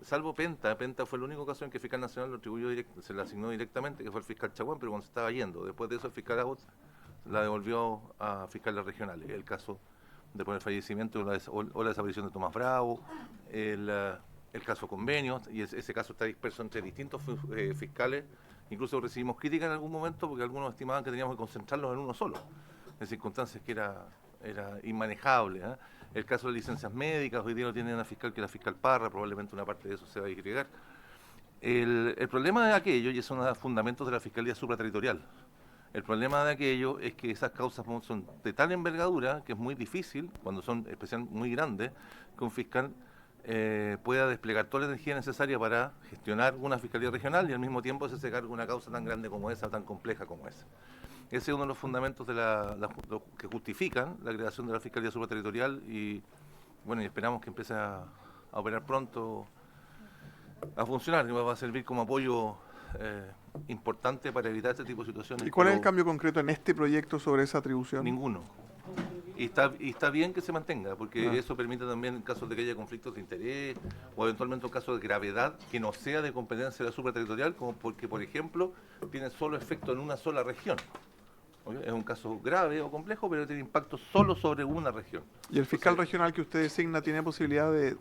salvo Penta. Penta fue el único caso en que el fiscal nacional lo atribuyó se le asignó directamente, que fue el fiscal Chaguán, pero cuando se estaba yendo. Después de eso, el fiscal Agot la devolvió a fiscales regionales. El caso de por el fallecimiento o la desaparición de Tomás Bravo, el caso convenios, y ese caso está disperso entre distintos fiscales. Incluso recibimos críticas en algún momento porque algunos estimaban que teníamos que concentrarlos en uno solo, en circunstancias que era inmanejable. El caso de licencias médicas, hoy día lo tiene una fiscal que es la fiscal Parra, probablemente una parte de eso se va a disgregar. El problema de aquello, y esos son los fundamentos de la Fiscalía Supraterritorial, el problema de aquello es que esas causas son de tal envergadura que es muy difícil, cuando son especialmente muy grandes, que un fiscal pueda desplegar toda la energía necesaria para gestionar una fiscalía regional y al mismo tiempo se carga una causa tan grande como esa, tan compleja como esa. Ese es uno de los fundamentos que justifican la creación de la Fiscalía Supraterritorial y bueno, y esperamos que empiece a operar pronto, a funcionar, que va a servir como apoyo importante para evitar este tipo de situaciones. ¿Y cuál es el cambio concreto en este proyecto sobre esa atribución? Ninguno. Y está bien que se mantenga, porque eso permite también en casos de que haya conflictos de interés o eventualmente un caso de gravedad que no sea de competencia de la supraterritorial, como porque, por ejemplo, tiene solo efecto en una sola región. Es un caso grave o complejo, pero tiene impacto solo sobre una región. ¿Y el fiscal regional que usted designa tiene posibilidad de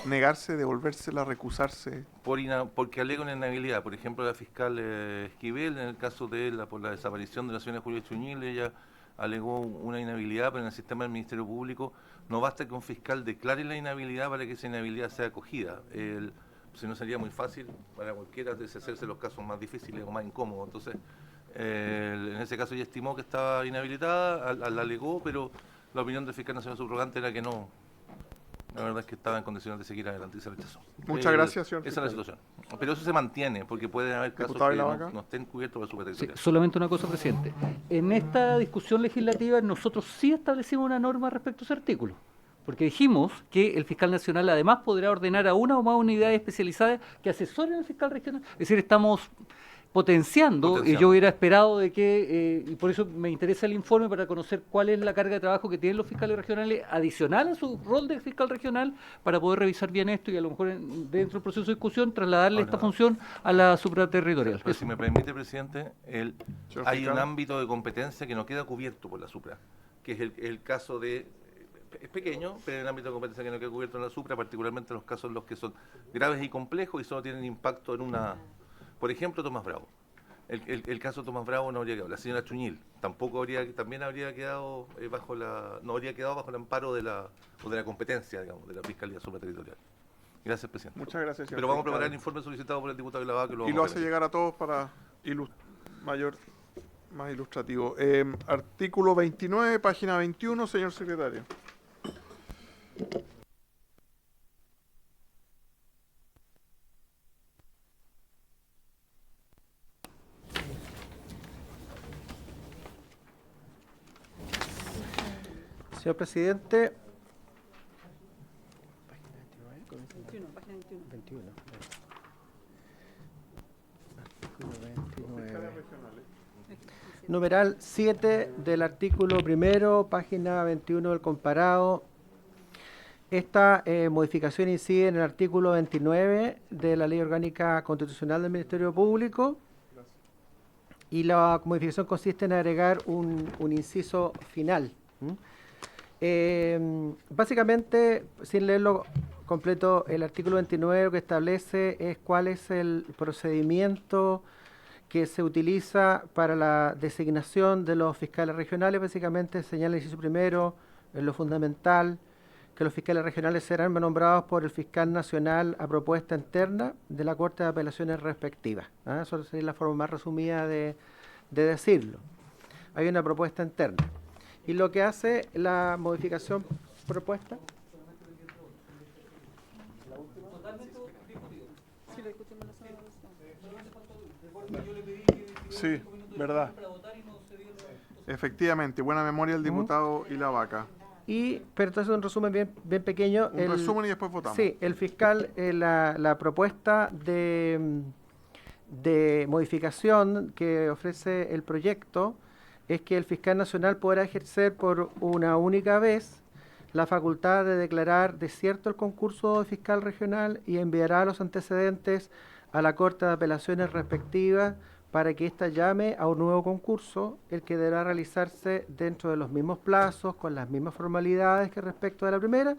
negarse, devolvérsela, recusarse? Porque alega una inhabilidad. Por ejemplo, la fiscal Esquivel, en el caso de por la desaparición de la señora Julia Chuñil, ella alegó una inhabilidad, pero en el sistema del Ministerio Público no basta que un fiscal declare la inhabilidad para que esa inhabilidad sea acogida. Si no, sería muy fácil para cualquiera deshacerse los casos más difíciles o más incómodos. Entonces, en ese caso ella estimó que estaba inhabilitada, la alegó, pero la opinión del fiscal nacional subrogante era que no. La verdad es que estaba en condiciones de seguir adelante y se rechazó. Muchas gracias, señor fiscal. Esa es la situación. Pero eso se mantiene, porque pueden haber casos que no estén cubiertos por la supraterritorial. Sí, solamente una cosa, presidente. En esta discusión legislativa nosotros sí establecimos una norma respecto a ese artículo, porque dijimos que el fiscal nacional además podrá ordenar a una o más unidades especializadas que asesoren al fiscal regional. Es decir, estamos potenciando, y yo hubiera esperado de que, y por eso me interesa el informe para conocer cuál es la carga de trabajo que tienen los fiscales regionales adicional a su rol de fiscal regional para poder revisar bien esto y a lo mejor dentro del proceso de discusión trasladarle esta función a la supraterritorial. Pero si me permite, presidente, hay un ámbito de competencia que no queda cubierto por la supra, que es el caso de es pequeño, pero en el ámbito de competencia que no queda cubierto en la Supra, particularmente en los casos en los que son graves y complejos y solo tienen impacto en una... Por ejemplo, Tomás Bravo. El caso de Tomás Bravo no habría quedado. La señora Chuñil también habría quedado no habría quedado bajo el amparo de la competencia, digamos, de la Fiscalía Supraterritorial. Gracias, presidente. Muchas gracias, señor Pero vamos a secretario. preparar el informe solicitado por el diputado Villavá, que Y lo hace llegar a todos para más ilustrativo. Artículo 29, página 21, señor secretario. Señor presidente. Página 21. Numeral 7 del artículo primero, página 21 del comparado. Esta modificación incide en el artículo 29 de la Ley Orgánica Constitucional del Ministerio Público y la modificación consiste en agregar un inciso final. Básicamente, sin leerlo completo, el artículo 29 lo que establece es cuál es el procedimiento que se utiliza para la designación de los fiscales regionales. Básicamente señala el inciso primero, en lo fundamental, que los fiscales regionales serán nombrados por el fiscal nacional a propuesta interna de la Corte de Apelaciones respectiva. Eso sería la forma más resumida de decirlo. Hay una propuesta interna. Y lo que hace la modificación propuesta... Sí, verdad. Efectivamente, buena memoria el diputado y la vaca. Pero entonces un resumen bien pequeño. Un resumen y después votamos. Sí, el fiscal, la propuesta de modificación que ofrece el proyecto es que el fiscal nacional podrá ejercer por una única vez la facultad de declarar desierto el concurso de fiscal regional y enviará los antecedentes a la Corte de Apelaciones respectiva para que ésta llame a un nuevo concurso, el que deberá realizarse dentro de los mismos plazos, con las mismas formalidades que respecto a la primera,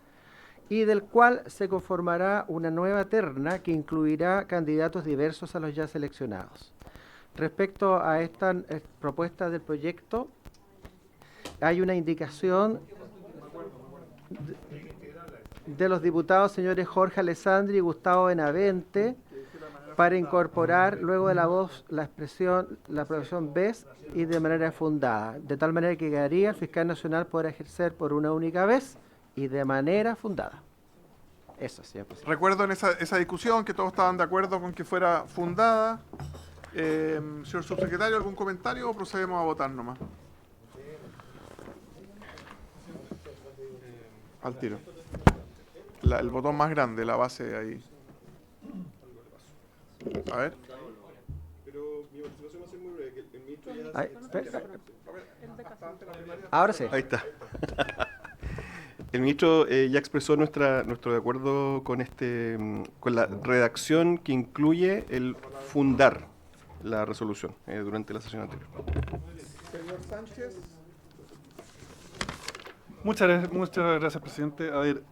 y del cual se conformará una nueva terna que incluirá candidatos diversos a los ya seleccionados. Respecto a esta propuesta del proyecto, hay una indicación de los diputados señores Jorge Alessandri y Gustavo Benavente para incorporar luego de la voz la expresión vez y de manera fundada, de tal manera que quedaría el fiscal nacional podrá ejercer por una única vez y de manera fundada. Eso, señor presidente. Recuerdo en esa discusión que todos estaban de acuerdo con que fuera fundada. Señor subsecretario, ¿algún comentario o procedemos a votar nomás? Al tiro. El botón más grande, la base ahí. A ver. Pero mi participación va a ser muy breve, que el ministro ya... Ahora sí. Ahí está. El ministro ya expresó nuestro de acuerdo con la redacción que incluye el fundar la resolución durante la sesión anterior. Señor Sánchez. Muchas gracias, presidente. A ver,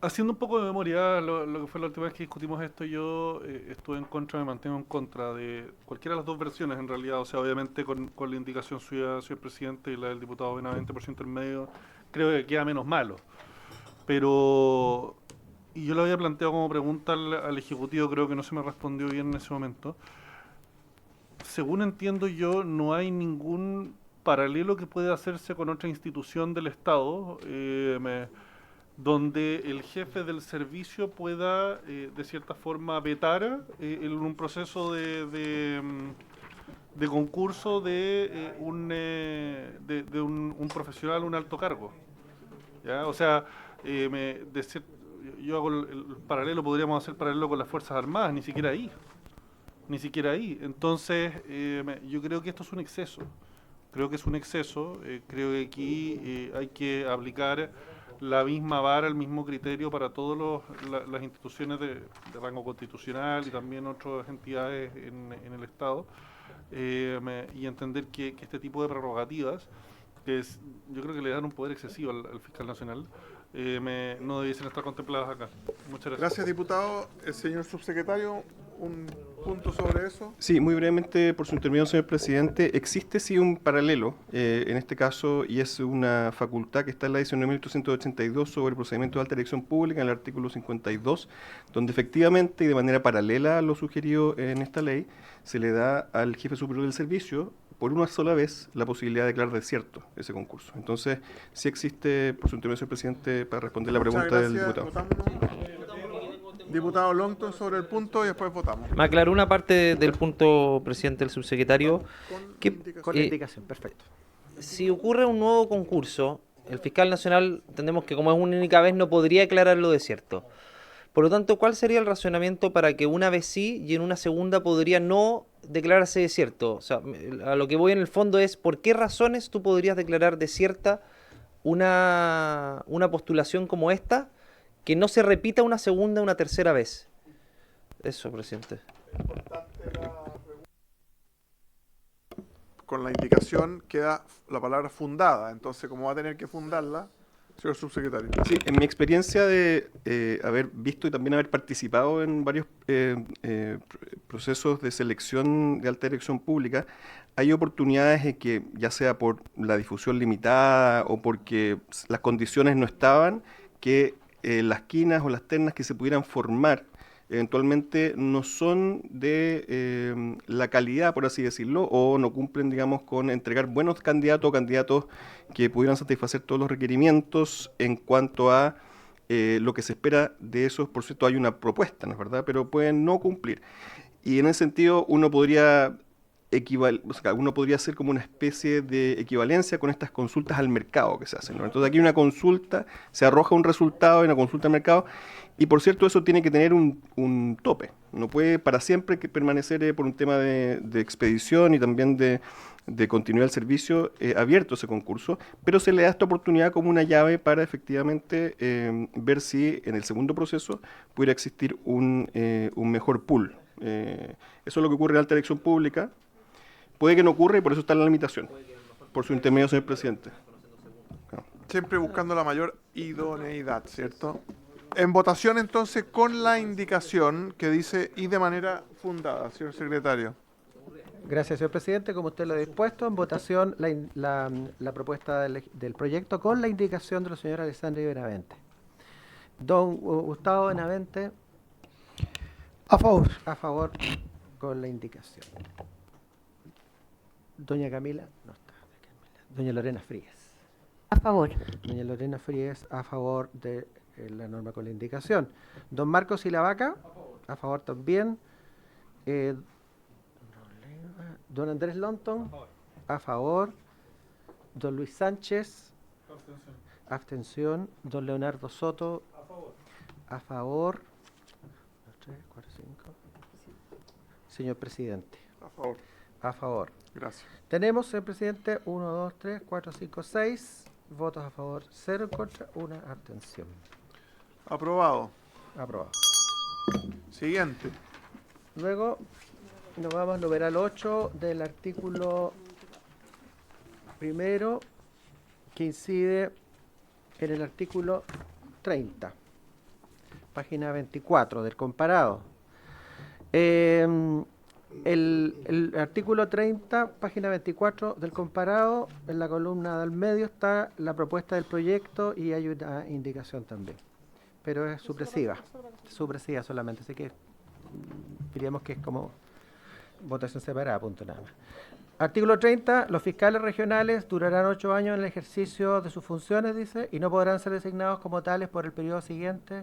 haciendo un poco de memoria, lo que fue la última vez que discutimos esto, yo estuve en contra, me mantengo en contra de cualquiera de las dos versiones en realidad, o sea, obviamente con la indicación suya, señor presidente, y la del diputado Benavente por intermedio, creo que queda menos malo. Pero, y yo lo había planteado como pregunta al Ejecutivo, creo que no se me respondió bien en ese momento. Según entiendo yo, no hay ningún paralelo que pueda hacerse con otra institución del Estado, donde el jefe del servicio pueda, de cierta forma, vetar en un proceso de concurso de un profesional, un alto cargo. ¿Ya? O sea, yo hago el paralelo, podríamos hacer paralelo con las Fuerzas Armadas, ni siquiera ahí. Entonces, yo creo que esto es un exceso. Creo que creo que aquí hay que aplicar la misma vara, el mismo criterio para todas las instituciones de rango constitucional y también otras entidades en el Estado, y entender que este tipo de prerrogativas yo creo que le dan un poder excesivo al fiscal nacional, no debiesen estar contempladas acá. Muchas gracias. Gracias, diputado. El señor subsecretario, un punto sobre eso. Sí, muy brevemente, por su intervención, señor presidente. Existe sí un paralelo, en este caso, y es una facultad que está en la 19.882 sobre el procedimiento de alta dirección pública, en el artículo 52, donde efectivamente y de manera paralela a lo sugerido en esta ley, se le da al jefe superior del servicio, por una sola vez, la posibilidad de declarar desierto ese concurso. Entonces, sí existe, por su intervención, presidente, para responder la pregunta del diputado. Diputado Longton sobre el punto y después votamos. Me aclaró una parte del punto, presidente, del subsecretario. Con la indicación, perfecto. Si ocurre un nuevo concurso, el fiscal nacional, entendemos que como es una única vez, no podría declararlo desierto. Por lo tanto, ¿cuál sería el razonamiento para que una vez sí y en una segunda podría no declararse desierto? O sea, a lo que voy en el fondo es, ¿por qué razones tú podrías declarar desierta una postulación como esta, que no se repita una segunda o una tercera vez? Eso, presidente. Con la indicación queda la palabra fundada, entonces como va a tener que fundarla, señor subsecretario. Sí, en mi experiencia de haber visto y también haber participado en varios procesos de selección de alta dirección pública, hay oportunidades en que, ya sea por la difusión limitada o porque las condiciones no estaban, que las quinas o las ternas que se pudieran formar eventualmente no son de la calidad, por así decirlo, o no cumplen, digamos, con entregar buenos candidatos o candidatos que pudieran satisfacer todos los requerimientos en cuanto a lo que se espera de esos. Por cierto, hay una propuesta, ¿no es verdad?, pero pueden no cumplir. Y en ese sentido uno podría hacer como una especie de equivalencia con estas consultas al mercado que se hacen, ¿no? Entonces aquí una consulta, se arroja un resultado en una consulta al mercado, y por cierto eso tiene que tener un tope, no puede para siempre permanecer por un tema de expedición y también de continuidad del servicio abierto ese concurso, pero se le da esta oportunidad como una llave para efectivamente ver si en el segundo proceso pudiera existir un mejor pool. Eso es lo que ocurre en alta dirección pública. Puede que no ocurra y por eso está la limitación, por su intermedio, señor presidente. Siempre buscando la mayor idoneidad, ¿cierto? En votación, entonces, con la indicación que dice y de manera fundada, señor secretario. Gracias, señor presidente. Como usted lo ha dispuesto, en votación la propuesta del proyecto con la indicación de la señora Alessandra Benavente. Don Gustavo Benavente. A favor. A favor con la indicación. Doña Camila, no está. Doña Lorena Frías. A favor. Doña Lorena Frías, a favor de la norma con la indicación. Don Marcos Ilavaca, a favor también. Don Andrés Longton, a favor. Don Luis Sánchez, abstención. Don Leonardo Soto, a favor. 3, 4, 5. Señor presidente. A favor. A favor. Gracias. Tenemos, señor presidente, 1, 2, 3, 4, 5, 6 votos a favor, 0 en contra, 1 abstención. Aprobado. Aprobado. Siguiente. Luego nos vamos al numeral 8 del artículo primero, que incide en el artículo 30, página 24 del comparado. El artículo 30, página 24 del comparado, en la columna del medio está la propuesta del proyecto y hay una indicación también, pero es supresiva solamente, así que diríamos que es como votación separada, punto nada más. Artículo 30, los fiscales regionales durarán 8 años en el ejercicio de sus funciones, dice, y no podrán ser designados como tales por el periodo siguiente,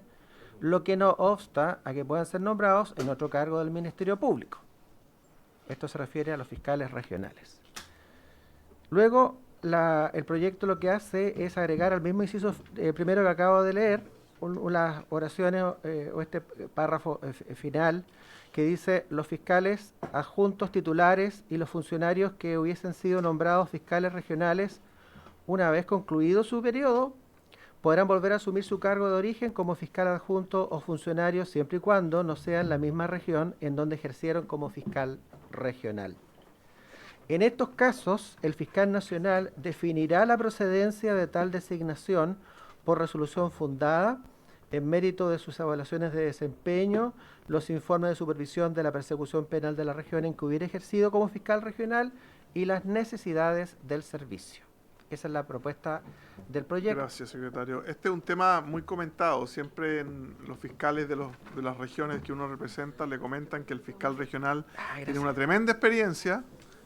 lo que no obsta a que puedan ser nombrados en otro cargo del Ministerio Público. Esto se refiere a los fiscales regionales. Luego, el proyecto lo que hace es agregar al mismo inciso primero que acabo de leer, las oraciones o este párrafo final que dice: los fiscales adjuntos titulares y los funcionarios que hubiesen sido nombrados fiscales regionales una vez concluido su periodo podrán volver a asumir su cargo de origen como fiscal adjunto o funcionario siempre y cuando no sea en la misma región en donde ejencieron como fiscal regional. En estos casos, el fiscal nacional definirá la procedencia de tal designación por resolución fundada en mérito de sus evaluaciones de desempeño, los informes de supervisión de la persecución penal de la región en que hubiera ejercido como fiscal regional y las necesidades del servicio. Esa es la propuesta del proyecto. Gracias, secretario. Este es un tema muy comentado. Siempre los fiscales de las regiones que uno representa le comentan que el fiscal regional tiene una tremenda experiencia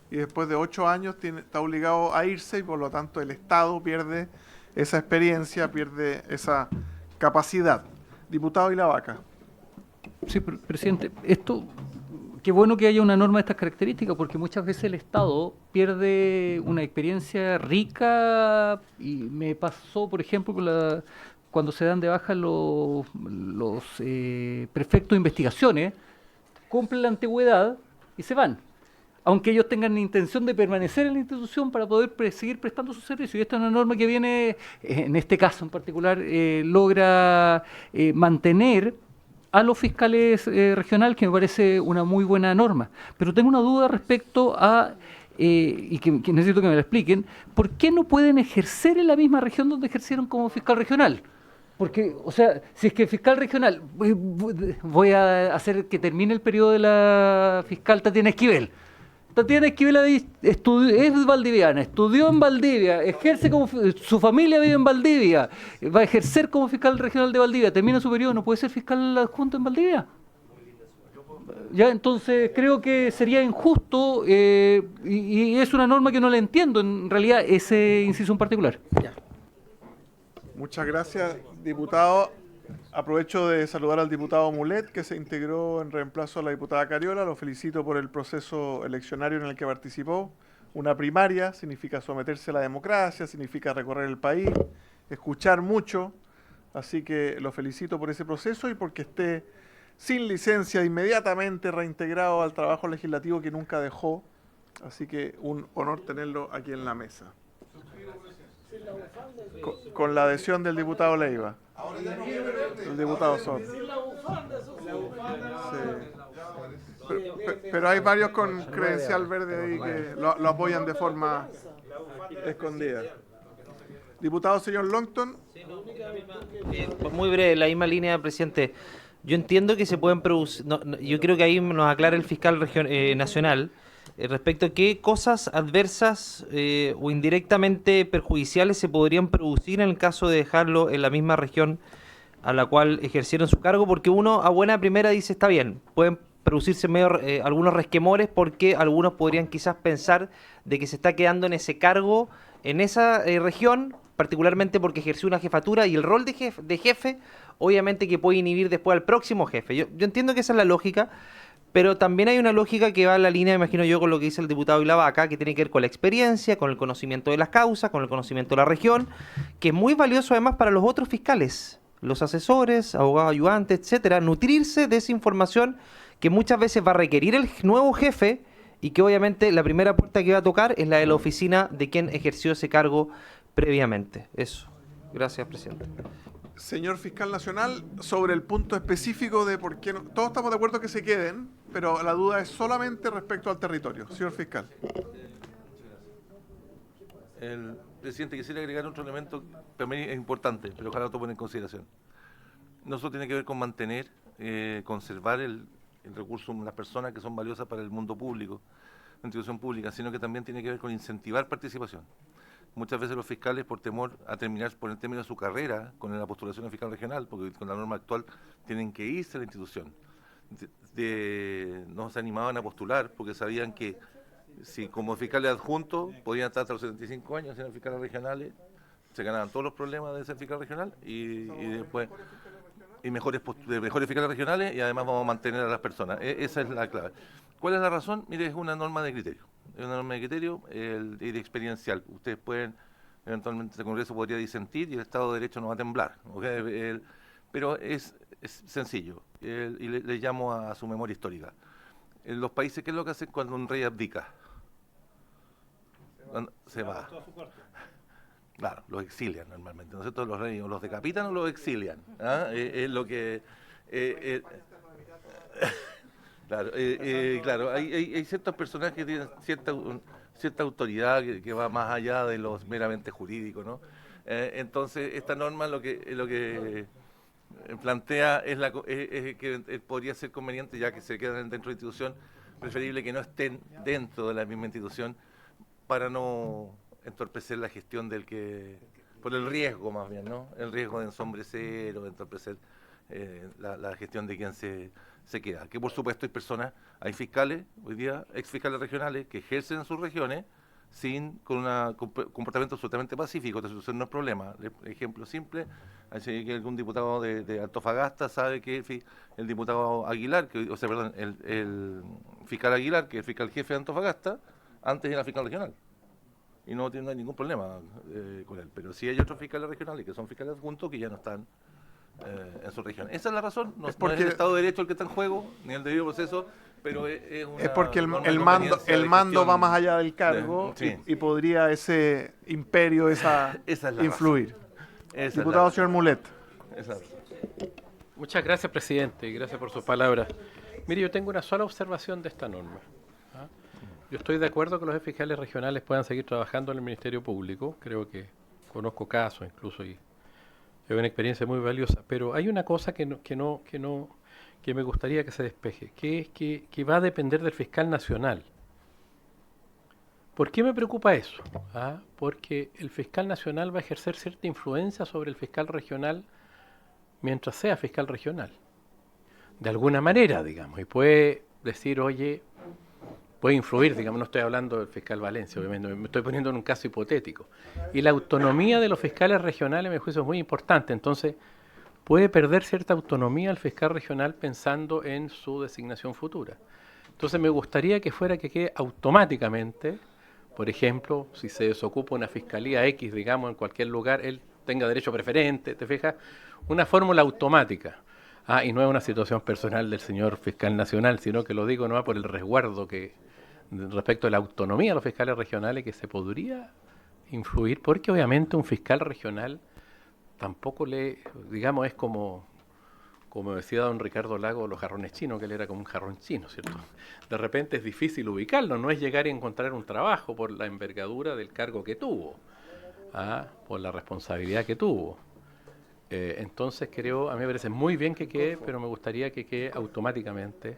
y después de 8 años está obligado a irse y por lo tanto el Estado pierde esa experiencia, pierde esa capacidad. Diputado Ilavaca. Sí, presidente, qué bueno que haya una norma de estas características, porque muchas veces el Estado pierde una experiencia rica, y me pasó, por ejemplo, cuando se dan de baja los prefectos de investigaciones, cumplen la antigüedad y se van, aunque ellos tengan intención de permanecer en la institución para poder seguir prestando su servicio. Y esta es una norma que viene, en este caso en particular, logra mantener a los fiscales regionales, que me parece una muy buena norma. Pero tengo una duda respecto a, y que necesito que me la expliquen, ¿por qué no pueden ejercer en la misma región donde ejercieron como fiscal regional? Porque, o sea, si es que el fiscal regional, voy a hacer que termine el periodo de la fiscal Tatiana Esquivel. Tatiana Esquivel es valdiviana, estudió en Valdivia, ejerce como su familia vive en Valdivia, va a ejercer como fiscal regional de Valdivia, termina su periodo, ¿no puede ser fiscal adjunto en Valdivia? Ya, entonces creo que sería injusto y es una norma que no la entiendo, en realidad, ese inciso en particular. Ya. Muchas gracias, diputado. Aprovecho de saludar al diputado Mulet, que se integró en reemplazo a la diputada Cariola. Lo felicito por el proceso eleccionario en el que participó. Una primaria significa someterse a la democracia, significa recorrer el país, escuchar mucho. Así que lo felicito por ese proceso y porque esté sin licencia inmediatamente reintegrado al trabajo legislativo que nunca dejó. Así que un honor tenerlo aquí en la mesa. Con la adhesión del diputado Leiva. El diputado Soto. Sí. Pero hay varios con credencial verde ahí que lo apoyan de forma escondida. Diputado señor Longton. Muy breve, la misma línea, presidente. Yo entiendo que se pueden producir, yo creo que ahí nos aclara el fiscal nacional respecto a qué cosas adversas o indirectamente perjudiciales se podrían producir en el caso de dejarlo en la misma región a la cual ejercieron su cargo, porque uno a buena primera dice, está bien, pueden producirse algunos resquemores porque algunos podrían quizás pensar de que se está quedando en ese cargo, en esa región, particularmente porque ejerció una jefatura y el rol de jefe, obviamente que puede inhibir después al próximo jefe. Yo entiendo que esa es la lógica, pero también hay una lógica que va en la línea, imagino yo, con lo que dice el diputado Ilavaca, que tiene que ver con la experiencia, con el conocimiento de las causas, con el conocimiento de la región, que es muy valioso además para los otros fiscales, los asesores, abogados ayudantes, etcétera, nutrirse de esa información que muchas veces va a requerir el nuevo jefe y que obviamente la primera puerta que va a tocar es la de la oficina de quien ejerció ese cargo previamente. Eso. Gracias, presidente. Señor fiscal nacional, sobre el punto específico de por qué no, todos estamos de acuerdo que se queden, pero la duda es solamente respecto al territorio. Señor fiscal. El presidente, quisiera agregar otro elemento que para mí es importante, pero ojalá lo tomen en consideración. No solo tiene que ver con mantener, conservar el recurso de las personas que son valiosas para el mundo público, la institución pública, sino que también tiene que ver con incentivar participación. Muchas veces los fiscales, por temor a terminar por el término de su carrera con la postulación de fiscal regional, porque con la norma actual tienen que irse a la institución, no se animaban a postular porque sabían que si como fiscales adjuntos podían estar hasta los 75 años siendo fiscales regionales, se ganaban todos los problemas de ser fiscal regional y después mejores fiscales regionales y además vamos a mantener a las personas. Esa es la clave. ¿Cuál es la razón? Mire, es una norma de criterio. Es una norma de criterio y de experiencial. Ustedes pueden, eventualmente el Congreso podría disentir y el Estado de Derecho no va a temblar. ¿Okay? Pero es sencillo y le llamo a su memoria histórica. En los países, ¿qué es lo que hacen cuando un rey abdica? Se va. Claro, los exilian normalmente. Nosotros los reyes o los decapitan o los exilian. ¿Ah? Es lo que... Claro, claro, hay ciertos personajes que tienen cierta cierta autoridad que va más allá de lo meramente jurídico, ¿no? Entonces, esta norma lo que plantea es que podría ser conveniente, ya que se quedan dentro de la institución, preferible que no estén dentro de la misma institución para no entorpecer la gestión por el riesgo más bien, ¿no? El riesgo de ensombrecer o de entorpecer la gestión de quien se queda. Que por supuesto hay fiscales, hoy día, ex fiscales regionales, que ejercen en sus regiones con un comportamiento absolutamente pacífico. Eso no es problema. Ejemplo simple, así que algún diputado de Antofagasta sabe que el diputado Aguilar, el fiscal Aguilar, que es el fiscal jefe de Antofagasta, antes era fiscal regional. Y no hay ningún problema con él. Pero sí hay otros fiscales regionales que son fiscales adjuntos que ya no están en su región. Esa es la razón. No es el Estado de Derecho el que está en juego, ni el debido proceso, pero es porque el mando va más allá del cargo y podría ese imperio, esa influir. Diputado señor Mulet. Muchas gracias, presidente, y gracias por sus palabras. Mire, yo tengo una sola observación de esta norma. Yo estoy de acuerdo que los fiscales regionales puedan seguir trabajando en el Ministerio Público. Creo que conozco casos incluso y es una experiencia muy valiosa. Pero hay una cosa que me gustaría que se despeje, que es que va a depender del fiscal nacional. ¿Por qué me preocupa eso? Porque el fiscal nacional va a ejercer cierta influencia sobre el fiscal regional mientras sea fiscal regional. De alguna manera, digamos, y puede decir, oye, puede influir, digamos, no estoy hablando del fiscal Valencia, obviamente, me estoy poniendo en un caso hipotético. Y la autonomía de los fiscales regionales, a mi juicio, es muy importante. Entonces, puede perder cierta autonomía el fiscal regional pensando en su designación futura. Entonces, me gustaría que quede automáticamente, por ejemplo, si se desocupa una fiscalía X, digamos, en cualquier lugar, él tenga derecho preferente, ¿te fijas? Una fórmula automática. Y no es una situación personal del señor fiscal nacional, sino que lo digo no por el resguardo respecto a la autonomía de los fiscales regionales que se podría influir, porque obviamente un fiscal regional tampoco digamos, es como decía don Ricardo Lago, los jarrones chinos, que él era como un jarrón chino, ¿cierto? De repente es difícil ubicarlo, no es llegar a encontrar un trabajo por la envergadura del cargo que tuvo, por la responsabilidad que tuvo. Entonces a mí me parece muy bien que quede, pero me gustaría que quede automáticamente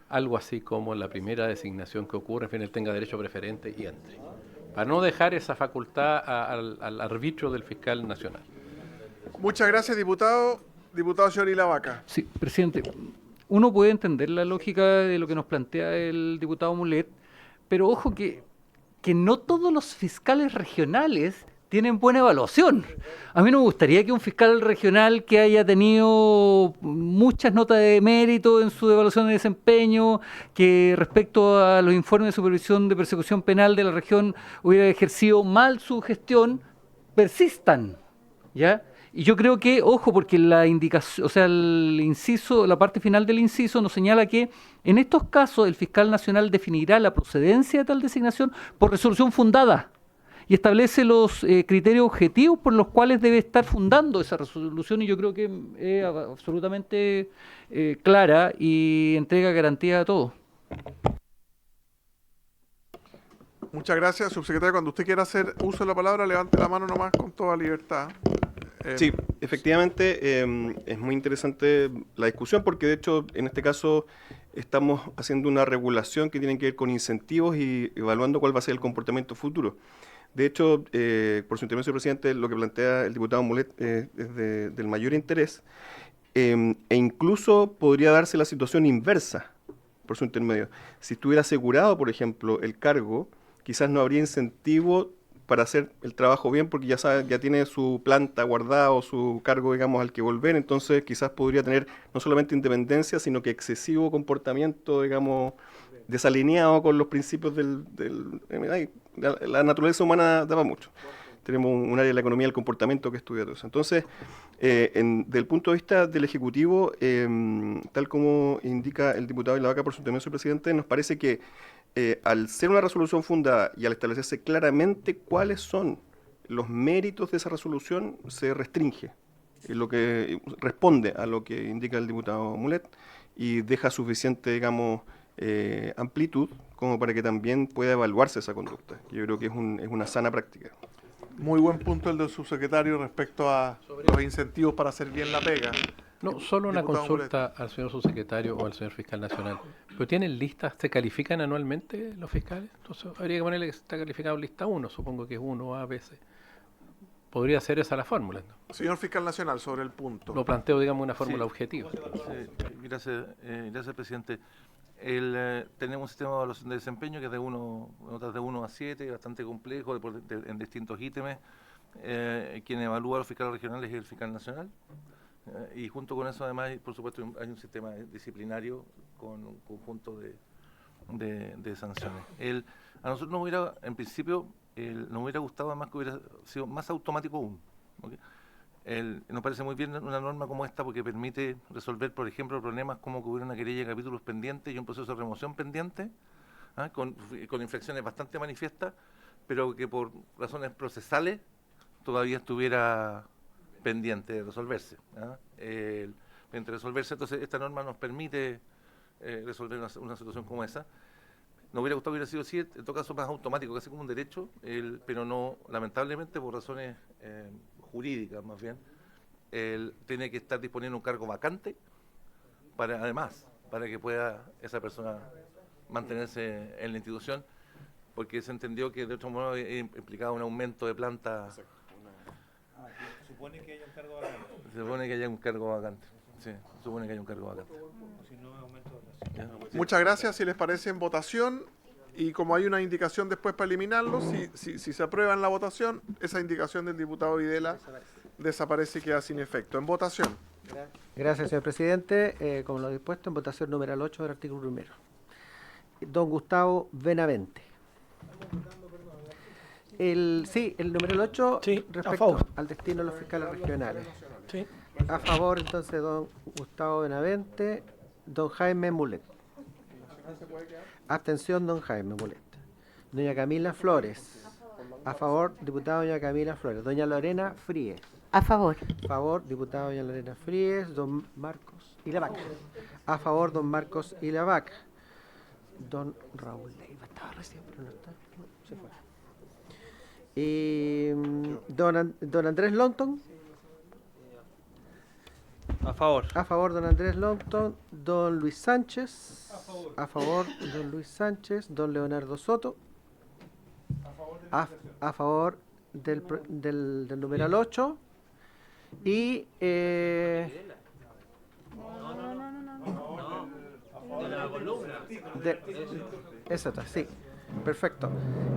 algo así como la primera designación que ocurre, en fin, él tenga derecho preferente y entre, para no dejar esa facultad al arbitrio del fiscal nacional. Muchas gracias, diputado. Diputado señor Ilavaca. Sí, presidente, uno puede entender la lógica de lo que nos plantea el diputado Mulet, pero ojo que no todos los fiscales regionales tienen buena evaluación. A mí no me gustaría que un fiscal regional que haya tenido muchas notas de mérito en su evaluación de desempeño, que respecto a los informes de supervisión de persecución penal de la región hubiera ejercido mal su gestión, persistan, ¿ya? Y yo creo que, ojo, porque la indicación, o sea, el inciso, la parte final del inciso nos señala que en estos casos el fiscal nacional definirá la procedencia de tal designación por resolución fundada y establece los criterios objetivos por los cuales debe estar fundando esa resolución, y yo creo que es absolutamente clara y entrega garantía a todos. Muchas gracias, subsecretario. Cuando usted quiera hacer uso de la palabra, levante la mano nomás con toda libertad. Sí, efectivamente, es muy interesante la discusión porque de hecho en este caso estamos haciendo una regulación que tiene que ver con incentivos y evaluando cuál va a ser el comportamiento futuro. De hecho, por su intervención, presidente, lo que plantea el diputado Mulet es del mayor interés e incluso podría darse la situación inversa por su intermedio. Si estuviera asegurado, por ejemplo, el cargo, quizás no habría incentivo para hacer el trabajo bien porque ya tiene su planta guardada o su cargo, digamos, al que volver, entonces quizás podría tener no solamente independencia, sino que excesivo comportamiento, digamos, desalineado con los principios la naturaleza humana da para mucho. Tenemos un área de la economía del comportamiento que estudia todo eso. Entonces, desde el punto de vista del Ejecutivo, tal como indica el diputado Ilavaca por su intervención, presidente, nos parece que al ser una resolución fundada y al establecerse claramente cuáles son los méritos de esa resolución, se restringe, lo que responde a lo que indica el diputado Mulet y deja suficiente, digamos, amplitud como para que también pueda evaluarse esa conducta. Yo creo que es una sana práctica. Muy buen punto el del subsecretario respecto a los incentivos para hacer bien la pega. No, solo una Diputado consulta al señor subsecretario o al señor fiscal nacional. ¿Pero tienen listas? ¿Se califican anualmente los fiscales? Entonces habría que ponerle que está calificado lista 1, supongo que es 1 A, B, C. Podría ser esa la fórmula, ¿no? Señor fiscal nacional, sobre el punto. Lo planteo, digamos, una fórmula objetiva. Gracias, presidente. Tenemos un sistema de evaluación de desempeño que es de notas de 1 a 7, bastante complejo, en distintos ítems. Quien evalúa a los fiscales regionales es el fiscal nacional. Y junto con eso, además, por supuesto, hay un sistema disciplinario con un conjunto de sanciones. A nosotros nos hubiera, en principio, nos hubiera gustado además que hubiera sido más automático aún. ¿Okay? Nos parece muy bien una norma como esta porque permite resolver, por ejemplo, problemas como que hubiera una querella de capítulos pendientes y un proceso de remoción pendiente, con infracciones bastante manifiestas, pero que por razones procesales todavía estuviera pendiente de resolverse. Entre resolverse, entonces esta norma nos permite resolver una situación como esa. Nos hubiera gustado que hubiera sido así, en todo caso más automático, casi como un derecho, pero no, lamentablemente por razones jurídicas más bien, tiene que estar disponiendo un cargo vacante para que pueda esa persona mantenerse en la institución, porque se entendió que de otro modo implicaba un aumento de planta. Supone que haya un cargo vacante. Se supone que haya un cargo vacante. Sí, se supone que haya un cargo vacante. Si no, aumento de votación. Muchas gracias. Si les parece, en votación. Y como hay una indicación después para eliminarlo, si se aprueba en la votación, esa indicación del diputado Videla desaparece y queda sin efecto. En votación. Gracias, señor presidente. Como lo dispuesto, en votación numeral 8 del artículo primero. Don Gustavo Benavente. El numeral 8 respecto al destino de los fiscales regionales. Sí. A favor, entonces, don Gustavo Benavente. Don Jaime Mulet. Abstención, don Jaime Mulet. Doña Camila Flores. A favor, diputada doña Camila Flores. Doña Lorena Fríes. A favor. A favor, diputada doña Lorena Fríes. Don Marcos Ilavaca. A favor, don Marcos Ilavaca. Don Raúl Leiva. Estaba recién, pero no está. No, se fue. Y don Andrés Longton. A favor. A favor, don Andrés Longton. Don Luis Sánchez. A favor, don Luis Sánchez. Don Leonardo Soto. A favor del numeral 8. Y exacto, sí. Perfecto.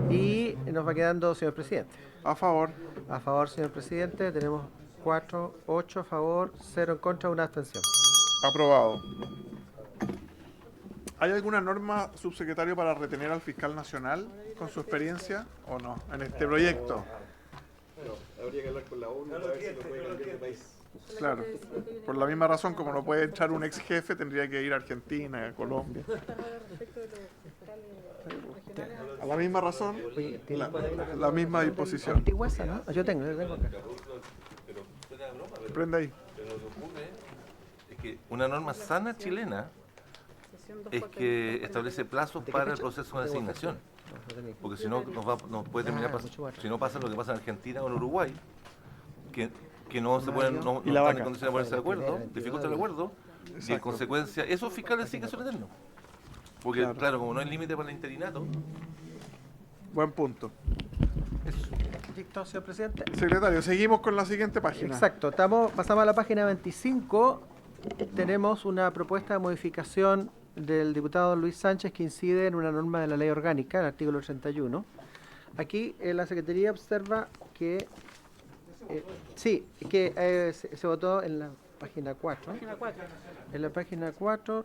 Y nos va quedando, señor presidente. A favor. A favor, señor presidente. Tenemos 8 a favor, 0 en contra, 1 abstención. Aprobado. ¿Hay alguna norma, subsecretario, para retener al fiscal nacional con su experiencia o no en este proyecto? Habría que hablar con la ONU para ver si lo puede cambiar de país. Claro, por la misma razón, como no puede echar un ex jefe, tendría que ir a Argentina, a Colombia. A la misma razón, la misma disposición. Antigüesa, ¿no? Yo tengo acá. Prende ahí. Pero lo que ocurre es que una norma sana chilena es que establece plazos para el proceso de asignación. Porque si no, nos puede terminar si no pasa lo que pasa en Argentina o en Uruguay, que no se pueden, no están en condiciones de ponerse de acuerdo, dificulta el acuerdo, y en consecuencia, esos fiscales sí que son eternos. Porque, claro, como no hay límite para el interinato. Buen punto. Listo, señor presidente. Secretario, seguimos con la siguiente página. Exacto, pasamos a la página 25. Tenemos una propuesta de modificación del diputado Luis Sánchez que incide en una norma de la ley orgánica, el artículo 81. Aquí la Secretaría observa que se votó en la página 4. En la página 4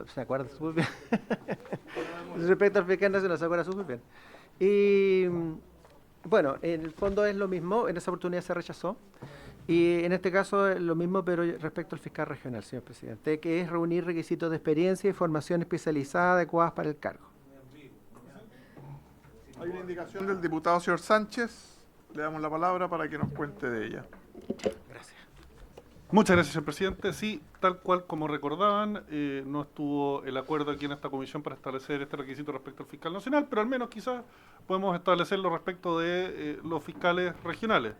¿se acuerda súper bien? Respecto al fiscal nacional, se acuerda súper bien. Y bueno, en el fondo es lo mismo, en esa oportunidad se rechazó. Y en este caso es lo mismo, pero respecto al fiscal regional, señor presidente, que es reunir requisitos de experiencia y formación especializada adecuadas para el cargo. Hay una indicación del diputado señor Sánchez. Le damos la palabra para que nos cuente de ella. Gracias. Muchas gracias, señor presidente. Sí, tal cual como recordaban, no estuvo el acuerdo aquí en esta comisión para establecer este requisito respecto al fiscal nacional, pero al menos quizás podemos establecerlo respecto de los fiscales regionales.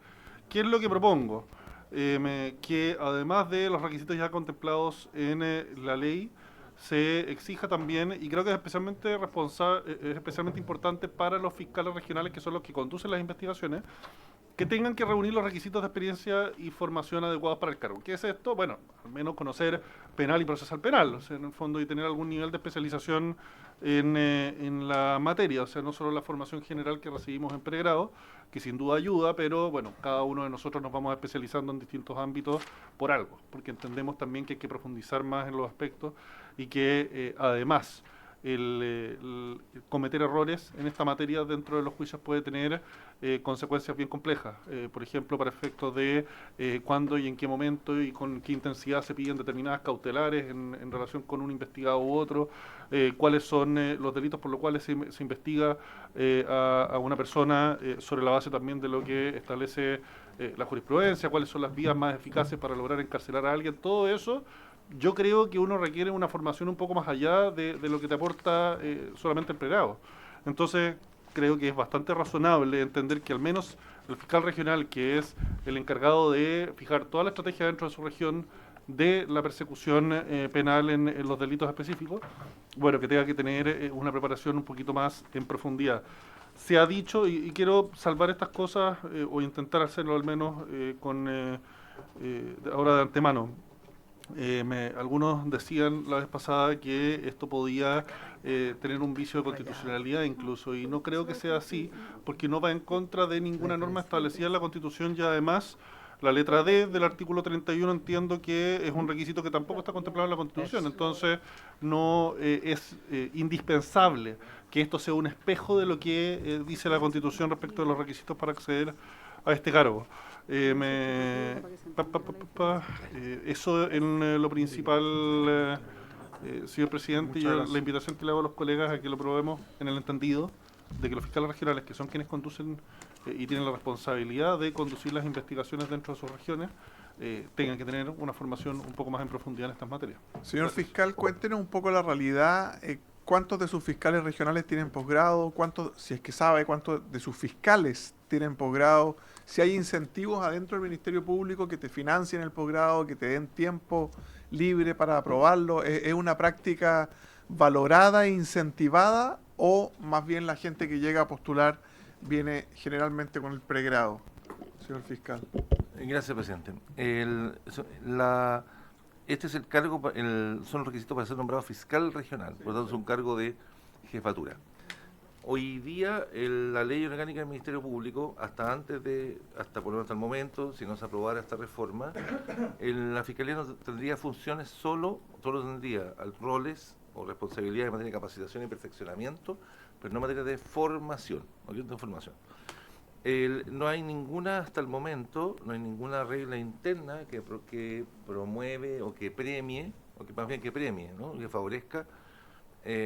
¿Qué es lo que propongo? Que además de los requisitos ya contemplados en la ley, se exija también, y creo que es especialmente es especialmente importante para los fiscales regionales, que son los que conducen las investigaciones, que tengan que reunir los requisitos de experiencia y formación adecuados para el cargo. ¿Qué es esto? Bueno, al menos conocer penal y procesal penal, o sea, en el fondo, y tener algún nivel de especialización en la materia, o sea, no solo la formación general que recibimos en pregrado, que sin duda ayuda, pero bueno, cada uno de nosotros nos vamos especializando en distintos ámbitos por algo, porque entendemos también que hay que profundizar más en los aspectos y que además el cometer errores en esta materia dentro de los juicios puede tener consecuencias bien complejas. Por ejemplo, para efectos de cuándo y en qué momento y con qué intensidad se piden determinadas cautelares en relación con un investigado u otro, cuáles son los delitos por los cuales se investiga a una persona sobre la base también de lo que establece la jurisprudencia, cuáles son las vías más eficaces para lograr encarcelar a alguien. Todo eso yo creo que uno requiere una formación un poco más allá de lo que te aporta solamente el pregrado. Entonces, creo que es bastante razonable entender que al menos el fiscal regional, que es el encargado de fijar toda la estrategia dentro de su región de la persecución penal en los delitos específicos, bueno, que tenga que tener una preparación un poquito más en profundidad. Se ha dicho, y quiero salvar estas cosas, o intentar hacerlo al menos ahora de antemano. Algunos decían la vez pasada que esto podía tener un vicio de constitucionalidad incluso, y no creo que sea así, porque no va en contra de ninguna norma establecida en la Constitución, y además la letra D del artículo 31 entiendo que es un requisito que tampoco está contemplado en la Constitución, entonces no es indispensable que esto sea un espejo de lo que dice la Constitución respecto de los requisitos para acceder a este cargo. Eso en lo principal, señor presidente, y la invitación que le hago a los colegas a que lo probemos en el entendido de que los fiscales regionales, que son quienes conducen y tienen la responsabilidad de conducir las investigaciones dentro de sus regiones, tengan que tener una formación un poco más en profundidad en estas materias. Señor fiscal, cuéntenos un poco la realidad. ¿Cuántos de sus fiscales regionales tienen posgrado? ¿Cuántos, si es que sabe, cuántos de sus fiscales tienen posgrado? Si hay incentivos adentro del Ministerio Público que te financien el posgrado, que te den tiempo libre para aprobarlo. ¿Es una práctica valorada e incentivada, o más bien la gente que llega a postular viene generalmente con el pregrado, señor fiscal? Gracias, presidente. Este es el cargo, son los requisitos para ser nombrado fiscal regional, por lo tanto es un cargo de jefatura. Hoy día la ley orgánica del Ministerio Público, hasta por lo menos hasta el momento, si no se aprobara esta reforma, la Fiscalía no tendría funciones solo tendría roles o responsabilidades en materia de capacitación y perfeccionamiento, pero no en materia de formación, no hay ninguna, hasta el momento, no hay ninguna regla interna que promueve o que premie, o que más bien que premie, ¿no? Que favorezca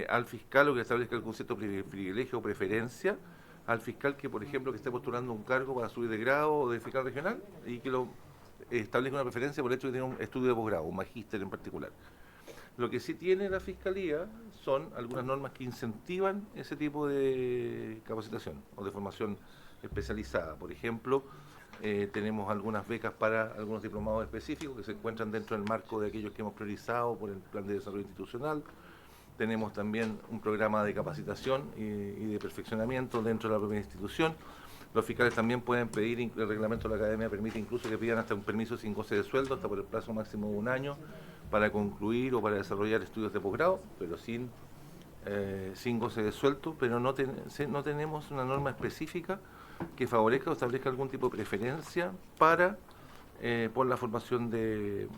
al fiscal, o que establezca algún cierto privilegio o preferencia al fiscal que, por ejemplo, que esté postulando un cargo para subir de grado o de fiscal regional, y que lo establezca una preferencia por el hecho de que tiene un estudio de posgrado, un magíster en particular. Lo que sí tiene la Fiscalía son algunas normas que incentivan ese tipo de capacitación o de formación especializada. Por ejemplo, tenemos algunas becas para algunos diplomados específicos que se encuentran dentro del marco de aquellos que hemos priorizado por el Plan de Desarrollo Institucional. Tenemos también un programa de capacitación y de perfeccionamiento dentro de la propia institución. Los fiscales también pueden pedir, el reglamento de la Academia permite incluso que pidan hasta un permiso sin goce de sueldo, hasta por el plazo máximo de 1 año, para concluir o para desarrollar estudios de posgrado, pero sin goce de sueldo, pero no tenemos una norma específica que favorezca o establezca algún tipo de preferencia por la formación de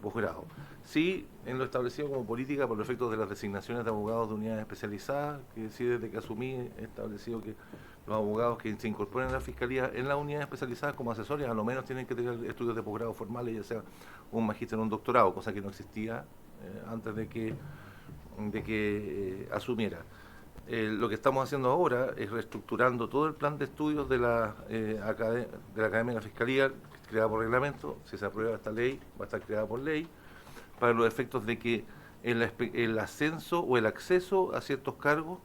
posgrado. Sí, en lo establecido como política por los efectos de las designaciones de abogados de unidades especializadas, que sí, desde que asumí he establecido que los abogados que se incorporen a la Fiscalía en las unidades especializadas como asesores a lo menos tienen que tener estudios de posgrado formales, ya sea un magíster o un doctorado, cosa que no existía antes de que asumiera. Lo que estamos haciendo ahora es reestructurando todo el plan de estudios de la Academia de la Fiscalía, creada por reglamento, si se aprueba esta ley, va a estar creada por ley, para los efectos de que el ascenso o el acceso a ciertos cargos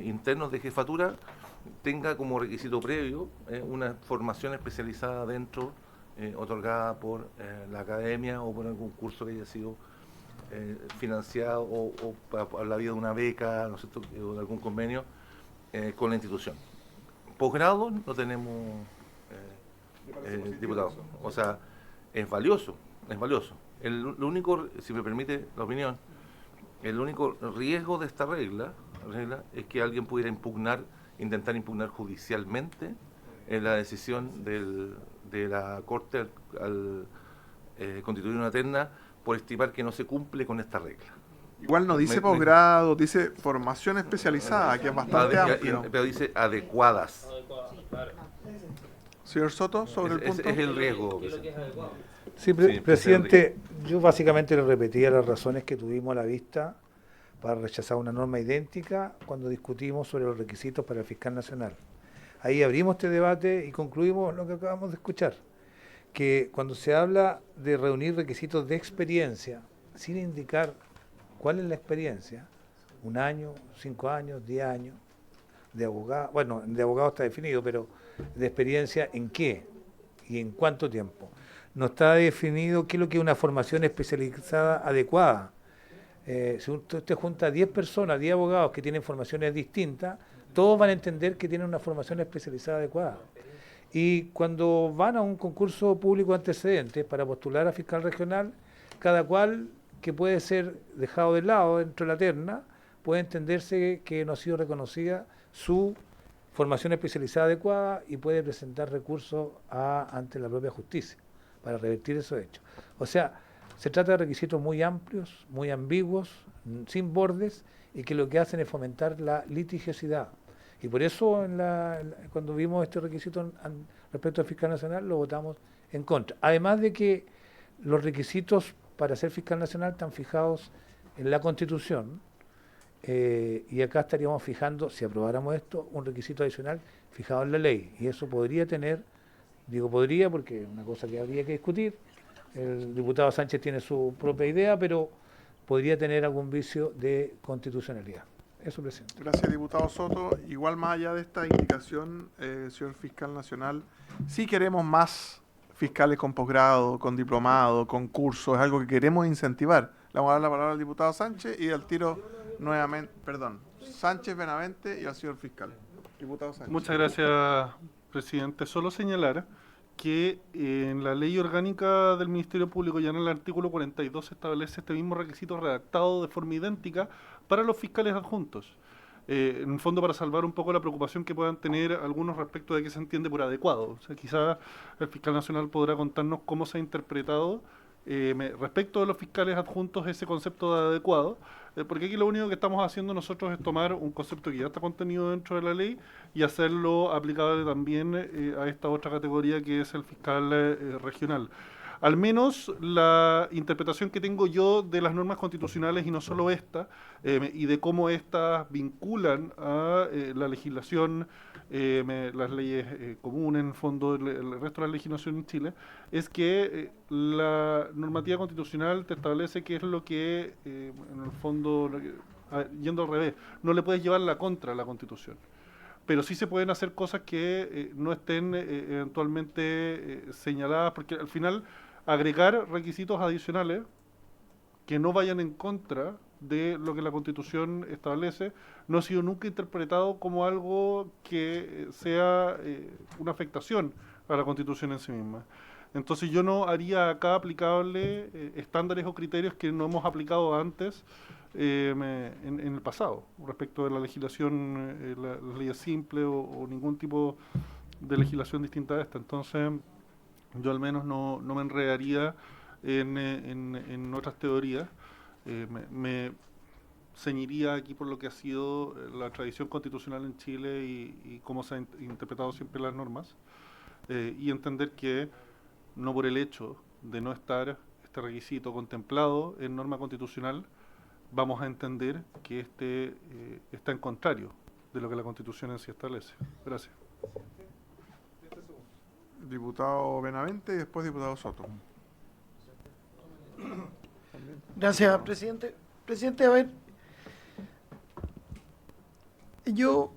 internos de jefatura tenga como requisito previo una formación especializada dentro, otorgada por la academia o por algún curso que haya sido financiado o por la vía de una beca, ¿no es cierto?, o de algún convenio con la institución. Posgrado no tenemos diputados, o sea, es valioso, es valioso. Lo único, si me permite la opinión, el único riesgo de esta regla es que alguien pudiera intentar impugnar judicialmente la decisión de la Corte al constituir una terna por estimar que no se cumple con esta regla. Igual no dice posgrado, dice formación especializada, que es bastante amplio. Pero dice adecuadas. Señor Soto, sobre el punto. Es el riesgo. Sí, presidente, yo básicamente le repetía las razones que tuvimos a la vista para rechazar una norma idéntica cuando discutimos sobre los requisitos para el fiscal nacional. Ahí abrimos este debate y concluimos lo que acabamos de escuchar, que cuando se habla de reunir requisitos de experiencia, sin indicar cuál es la experiencia, 1 año, 5 años, 10 años, de abogado, bueno, de abogado está definido, pero de experiencia en qué y en cuánto tiempo. No está definido qué es lo que es una formación especializada adecuada. Si usted junta a 10 personas, 10 abogados que tienen formaciones distintas, todos van a entender que tienen una formación especializada adecuada. Y cuando van a un concurso público antecedente para postular a fiscal regional, cada cual que puede ser dejado de lado dentro de la terna, puede entenderse que no ha sido reconocida su formación especializada adecuada y puede presentar recursos ante la propia justicia para revertir esos hechos. O sea, se trata de requisitos muy amplios, muy ambiguos, sin bordes, y que lo que hacen es fomentar la litigiosidad. Y por eso cuando vimos este requisito respecto al fiscal nacional lo votamos en contra. Además de que los requisitos para ser fiscal nacional están fijados en la Constitución, y acá estaríamos fijando, si aprobáramos esto, un requisito adicional fijado en la ley. Y eso podría tener, digo podría porque es una cosa que habría que discutir, el diputado Sánchez tiene su propia idea, pero podría tener algún vicio de constitucionalidad. Eso, presidente. Gracias, diputado Soto. Igual más allá de esta indicación, señor fiscal nacional, sí queremos más fiscales con posgrado, con diplomado, con curso, es algo que queremos incentivar. Le vamos a dar la palabra al diputado Sánchez y al tiro nuevamente, Sánchez, Benavente y al señor fiscal. Diputado Sánchez. Muchas gracias, presidente. Solo señalar que en la ley orgánica del Ministerio Público, ya en el artículo 42, se establece este mismo requisito redactado de forma idéntica para los fiscales adjuntos. En el fondo, para salvar un poco la preocupación que puedan tener algunos respecto de qué se entiende por adecuado. O sea, quizás el fiscal nacional podrá contarnos cómo se ha interpretado respecto de los fiscales adjuntos ese concepto de adecuado, porque aquí lo único que estamos haciendo nosotros es tomar un concepto que ya está contenido dentro de la ley y hacerlo aplicable también a esta otra categoría que es el fiscal regional. Al menos la interpretación que tengo yo de las normas constitucionales, y no solo esta, y de cómo estas vinculan a la legislación, las leyes comunes, en el fondo, el resto de la legislación en Chile, es que la normativa constitucional te establece qué es lo que, en el fondo, yendo al revés, no le puedes llevar la contra a la Constitución. Pero sí se pueden hacer cosas que no estén eventualmente señaladas, porque al final agregar requisitos adicionales que no vayan en contra de lo que la Constitución establece no ha sido nunca interpretado como algo que sea una afectación a la Constitución en sí misma. Entonces yo no haría acá aplicable estándares o criterios que no hemos aplicado antes en el pasado, respecto de la legislación, las leyes simples o ningún tipo de legislación distinta a esta. Entonces yo al menos no me enredaría en otras teorías. Me ceñiría aquí por lo que ha sido la tradición constitucional en Chile y cómo se han interpretado siempre las normas, y entender que no por el hecho de no estar este requisito contemplado en norma constitucional vamos a entender que está en contrario de lo que la Constitución en sí establece. Gracias. Diputado Benavente y después diputado Soto. Gracias, presidente. Presidente, a ver, yo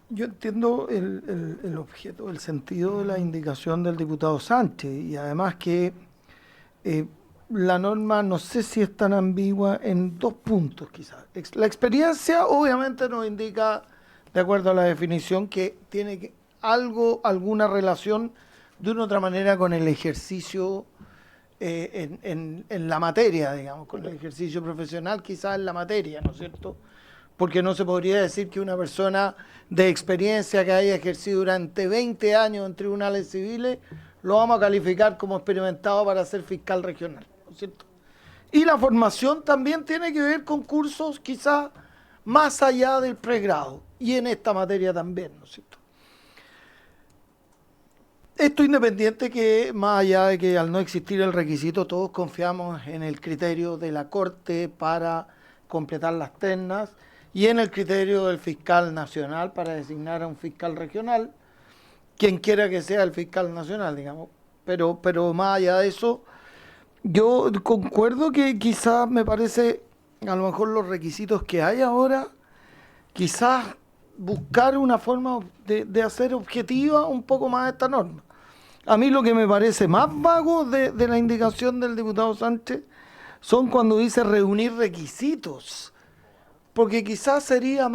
entiendo el objeto, el sentido de la indicación del diputado Sánchez y además que la norma no sé si es tan ambigua en dos puntos quizás. La experiencia obviamente nos indica, de acuerdo a la definición, que tiene alguna relación de una u otra manera con el ejercicio en la materia, digamos, con el ejercicio profesional quizás en la materia, ¿no es cierto? Porque no se podría decir que una persona de experiencia que haya ejercido durante 20 años en tribunales civiles lo vamos a calificar como experimentado para ser fiscal regional, ¿no es cierto? Y la formación también tiene que ver con cursos quizás más allá del pregrado y en esta materia también, ¿no es cierto? Esto independiente que, más allá de que al no existir el requisito, todos confiamos en el criterio de la Corte para completar las ternas y en el criterio del fiscal nacional para designar a un fiscal regional, quien quiera que sea el fiscal nacional, digamos. Pero más allá de eso, yo concuerdo que quizás me parece, a lo mejor los requisitos que hay ahora, quizás buscar una forma de hacer objetiva un poco más esta norma. A mí lo que me parece más vago de la indicación del diputado Sánchez son cuando dice reunir requisitos, porque quizás sería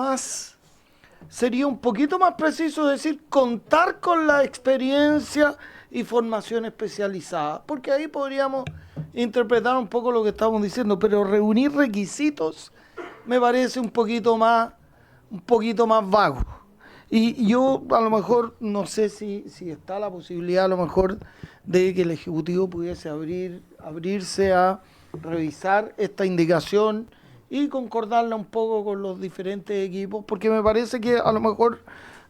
un poquito más preciso decir contar con la experiencia y formación especializada, porque ahí podríamos interpretar un poco lo que estamos diciendo, pero reunir requisitos me parece un poquito más vago. Y yo a lo mejor no sé si está la posibilidad a lo mejor de que el Ejecutivo pudiese abrirse a revisar esta indicación y concordarla un poco con los diferentes equipos, porque me parece que a lo mejor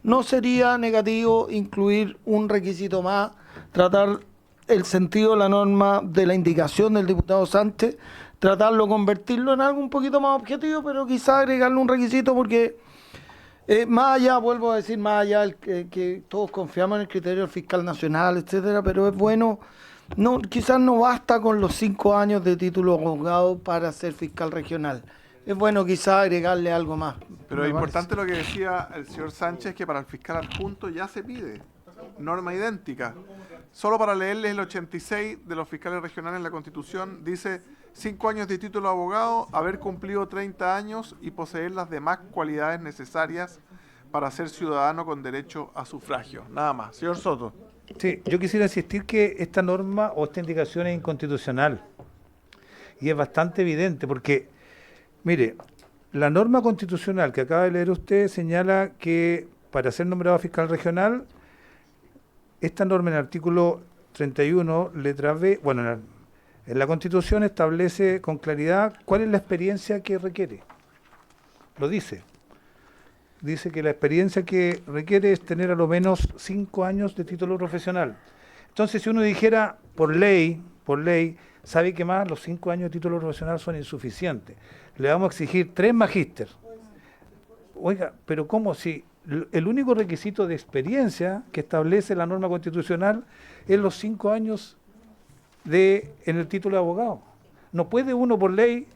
no sería negativo incluir un requisito más, tratar el sentido de la norma de la indicación del diputado Sánchez, tratarlo, convertirlo en algo un poquito más objetivo, pero quizá agregarle un requisito porque más allá, vuelvo a decir, más allá que todos confiamos en el criterio del fiscal nacional, etcétera, pero es bueno, quizás no basta con los 5 años de título abogado para ser fiscal regional. Es bueno quizás agregarle algo más. Pero es importante lo que decía el señor Sánchez, que para el fiscal adjunto ya se pide norma idéntica. Solo para leerles el 86 de los fiscales regionales en la Constitución, dice 5 años de título de abogado, haber cumplido 30 años y poseer las demás cualidades necesarias para ser ciudadano con derecho a sufragio. Nada más. Señor Soto. Sí, yo quisiera insistir que esta norma o esta indicación es inconstitucional. Y es bastante evidente porque, mire, la norma constitucional que acaba de leer usted señala que para ser nombrado fiscal regional, esta norma en el artículo 31, letra B, bueno, en la Constitución establece con claridad cuál es la experiencia que requiere. Lo dice. Dice que la experiencia que requiere es tener a lo menos 5 años de título profesional. Entonces, si uno dijera por ley, sabe que más los 5 años de título profesional son insuficientes. Le vamos a exigir 3 magíster. Oiga, pero ¿cómo si el único requisito de experiencia que establece la norma constitucional es los 5 años en el título de abogado? No puede uno por ley,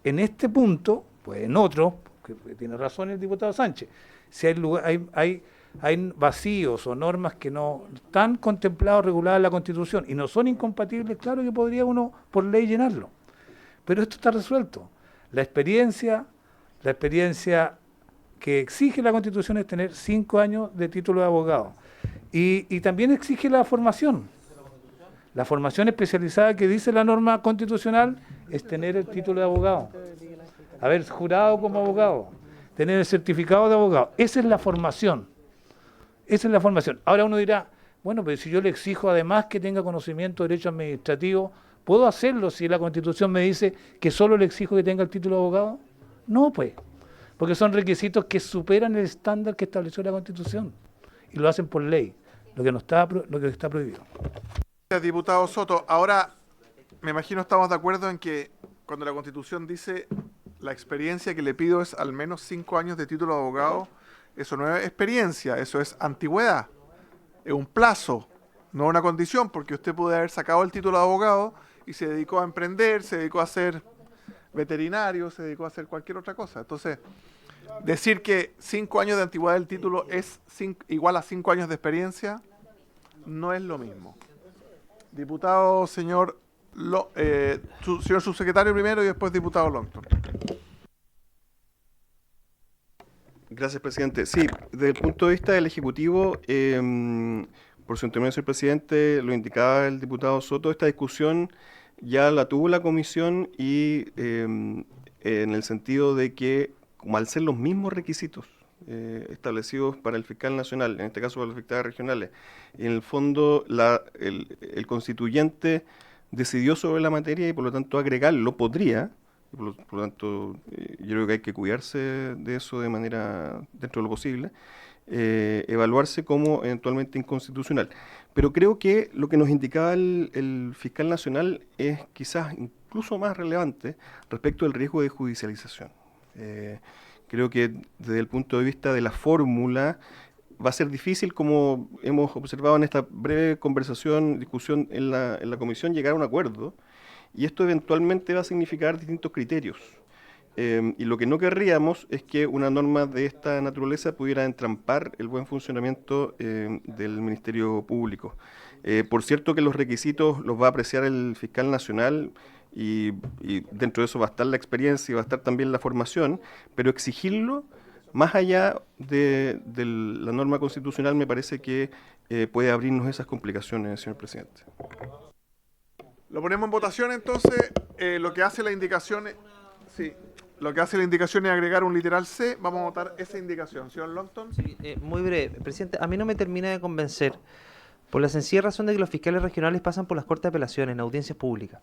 en este punto, pues en otro, que tiene razón el diputado Sánchez, si hay vacíos o normas que no están contemplados, reguladas en la Constitución y no son incompatibles, claro que podría uno por ley llenarlo. Pero esto está resuelto. La experiencia que exige la Constitución es tener 5 años de título de abogado. Y también exige la formación. La formación especializada que dice la norma constitucional es tener el título de abogado, haber jurado como abogado, tener el certificado de abogado. Esa es la formación. Esa es la formación. Ahora uno dirá, bueno, pero si yo le exijo además que tenga conocimiento de derecho administrativo, ¿puedo hacerlo si la Constitución me dice que solo le exijo que tenga el título de abogado? No, pues, porque son requisitos que superan el estándar que estableció la Constitución y lo hacen por ley, lo que está prohibido. Gracias, diputado Soto. Ahora, me imagino estamos de acuerdo en que cuando la Constitución dice la experiencia que le pido es al menos 5 años de título de abogado, eso no es experiencia, eso es antigüedad, es un plazo. No es una condición, porque usted puede haber sacado el título de abogado y se dedicó a emprender, se dedicó a ser veterinario, se dedicó a hacer cualquier otra cosa. Entonces, decir que 5 años de antigüedad del título es igual a 5 años de experiencia, no es lo mismo. Diputado, señor subsecretario primero y después diputado Longton. Gracias, presidente. Sí, desde el punto de vista del Ejecutivo, por su intervención, señor presidente, lo indicaba el diputado Soto, esta discusión ya la tuvo la comisión y en el sentido de que, como al ser los mismos requisitos establecidos para el fiscal nacional, en este caso para los fiscales regionales, en el fondo el constituyente decidió sobre la materia y por lo tanto agregarlo podría. Por lo tanto, yo creo que hay que cuidarse de eso de manera, dentro de lo posible, evaluarse como eventualmente inconstitucional. Pero creo que lo que nos indicaba el fiscal nacional es quizás incluso más relevante respecto al riesgo de judicialización. Creo que desde el punto de vista de la fórmula va a ser difícil, como hemos observado en esta breve discusión en la comisión, llegar a un acuerdo. Y esto eventualmente va a significar distintos criterios. Y lo que no querríamos es que una norma de esta naturaleza pudiera entrampar el buen funcionamiento del Ministerio Público. Por cierto que los requisitos los va a apreciar el fiscal nacional y dentro de eso va a estar la experiencia y va a estar también la formación, pero exigirlo más allá de la norma constitucional me parece que puede abrirnos esas complicaciones, señor presidente. Lo ponemos en votación entonces. Lo que hace la indicación es agregar un literal C. Vamos a votar esa indicación. Señor Longton. Sí, muy breve. Presidente, a mí no me termina de convencer por la sencilla razón de que los fiscales regionales pasan por las Cortes de Apelaciones en audiencias públicas.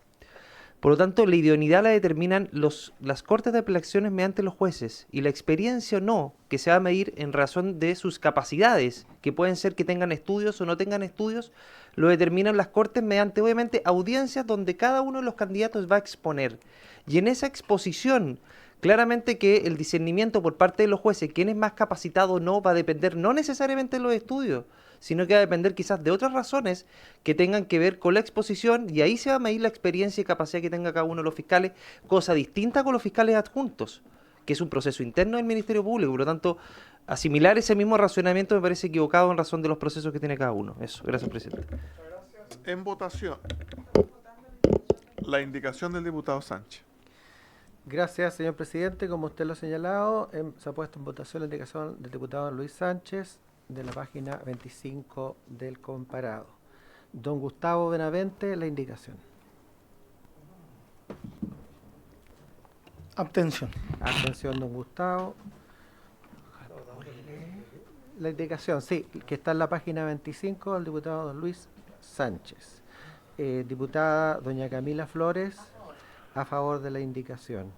Por lo tanto, la idoneidad la determinan las Cortes de Apelaciones mediante los jueces y la experiencia o no, que se va a medir en razón de sus capacidades, que pueden ser que tengan estudios o no tengan estudios, lo determinan las Cortes mediante, obviamente, audiencias donde cada uno de los candidatos va a exponer. Y en esa exposición, claramente que el discernimiento por parte de los jueces, quién es más capacitado o no, va a depender no necesariamente de los estudios, sino que va a depender quizás de otras razones que tengan que ver con la exposición, y ahí se va a medir la experiencia y capacidad que tenga cada uno de los fiscales, cosa distinta con los fiscales adjuntos, que es un proceso interno del Ministerio Público. Por lo tanto, asimilar ese mismo razonamiento me parece equivocado en razón de los procesos que tiene cada uno. Eso, gracias, presidente. En votación, la indicación del diputado Sánchez. Gracias, señor presidente. Como usted lo ha señalado, se ha puesto en votación la indicación del diputado Luis Sánchez de la página 25 del comparado. Don Gustavo Benavente, la indicación. Abstención. Abstención, don Gustavo. La indicación, sí, que está en la página 25 del diputado don Luis Sánchez. Diputada doña Camila Flores, a favor de la indicación.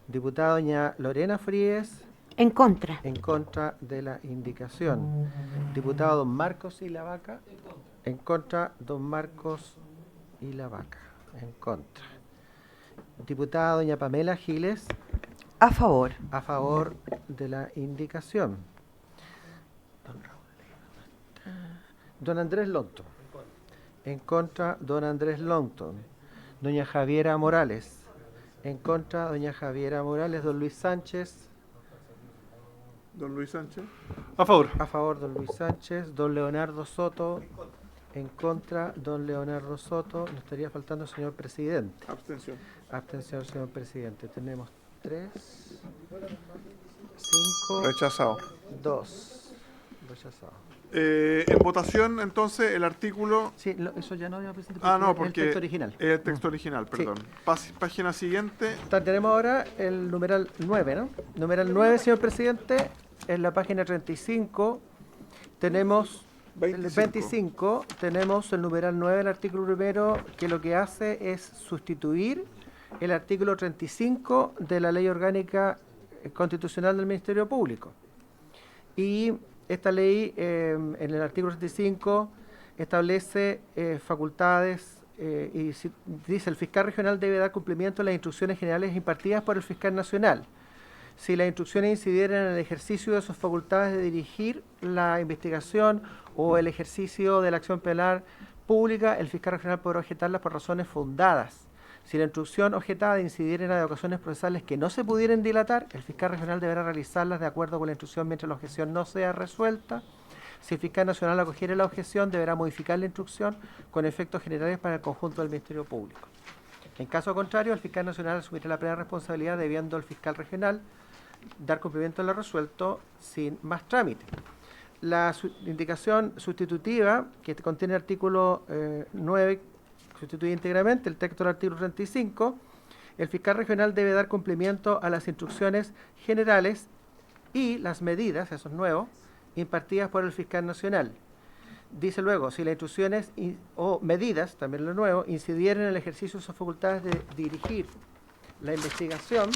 Diputada doña Lorena Fríes. En contra. En contra de la indicación. Diputado don Marcos Ilavaca. En contra, don Marcos Ilavaca. En contra. Diputada doña Pamela Giles. A favor. A favor de la indicación. Don Andrés Longton. En contra, don Andrés Longton. Doña Javiera Morales. En contra, doña Javiera Morales. Don Luis Sánchez. Don Luis Sánchez. A favor. A favor, don Luis Sánchez. Don Leonardo Soto. En contra, don Leonardo Soto. Nos estaría faltando, señor presidente. Abstención. Abstención, señor presidente. Tenemos 3, 5. Rechazado. 2. Rechazado. En votación, entonces, el artículo... Sí, eso ya no, señor presidente. No, porque... el texto original. El texto original, perdón. Sí. Página siguiente. Tenemos ahora el numeral 9, ¿no? Numeral 9, señor presidente. En la página 35 tenemos... 25. Tenemos el numeral 9 del artículo primero, que lo que hace es sustituir el artículo 35 de la Ley Orgánica Constitucional del Ministerio Público. Y esta ley, en el artículo 35, establece facultades y dice: el fiscal regional debe dar cumplimiento a las instrucciones generales impartidas por el fiscal nacional. si las instrucciones incidieran en el ejercicio de sus facultades de dirigir la investigación o el ejercicio de la acción penal pública, el fiscal regional podrá objetarlas por razones fundadas. Si la instrucción objetada incidiera en ocasiones procesales que no se pudieran dilatar, el fiscal regional deberá realizarlas de acuerdo con la instrucción mientras la objeción no sea resuelta. Si el fiscal nacional acogiere la objeción, deberá modificar la instrucción con efectos generales para el conjunto del Ministerio Público. En caso contrario, el fiscal nacional asumirá la plena responsabilidad, debiendo el fiscal regional dar cumplimiento a lo resuelto sin más trámite. La indicación sustitutiva, que contiene el artículo 9, sustituye íntegramente el texto del artículo 35, el fiscal regional debe dar cumplimiento a las instrucciones generales y las medidas, eso es nuevo, impartidas por el fiscal nacional. Dice luego, si las instrucciones o medidas, también lo nuevo, incidieran en el ejercicio de sus facultades de dirigir la investigación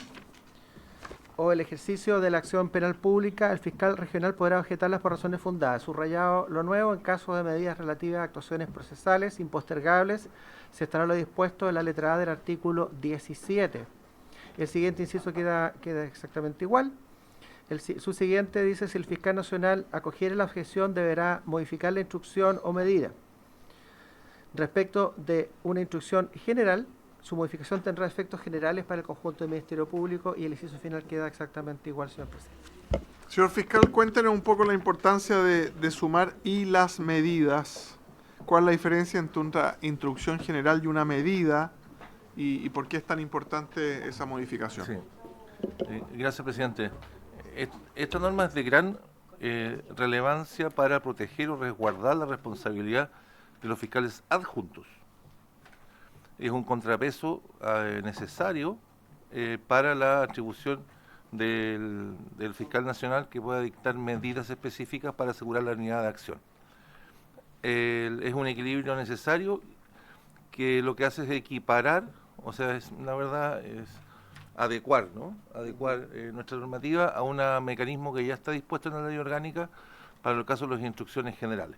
o el ejercicio de la acción penal pública, el fiscal regional podrá objetarlas por razones fundadas. Subrayado lo nuevo, en caso de medidas relativas a actuaciones procesales impostergables, se estará lo dispuesto en la letra A del artículo 17. El siguiente inciso queda exactamente igual. Su siguiente dice, si el fiscal nacional acogiere la objeción, deberá modificar la instrucción o medida. Respecto de una instrucción general, su modificación tendrá efectos generales para el conjunto del Ministerio Público y el inciso final queda exactamente igual, señor presidente. Señor fiscal, cuéntenos un poco la importancia de sumar y las medidas. ¿Cuál es la diferencia entre una instrucción general y una medida? ¿Y por qué es tan importante esa modificación? Sí. Gracias, presidente. Esta norma es de gran relevancia para proteger o resguardar la responsabilidad de los fiscales adjuntos. Es un contrapeso necesario para la atribución del fiscal nacional que pueda dictar medidas específicas para asegurar la unidad de acción. Es un equilibrio necesario que lo que hace es equiparar, o sea, la verdad es adecuar, ¿no? Adecuar nuestra normativa a un mecanismo que ya está dispuesto en la ley orgánica para el caso de las instrucciones generales.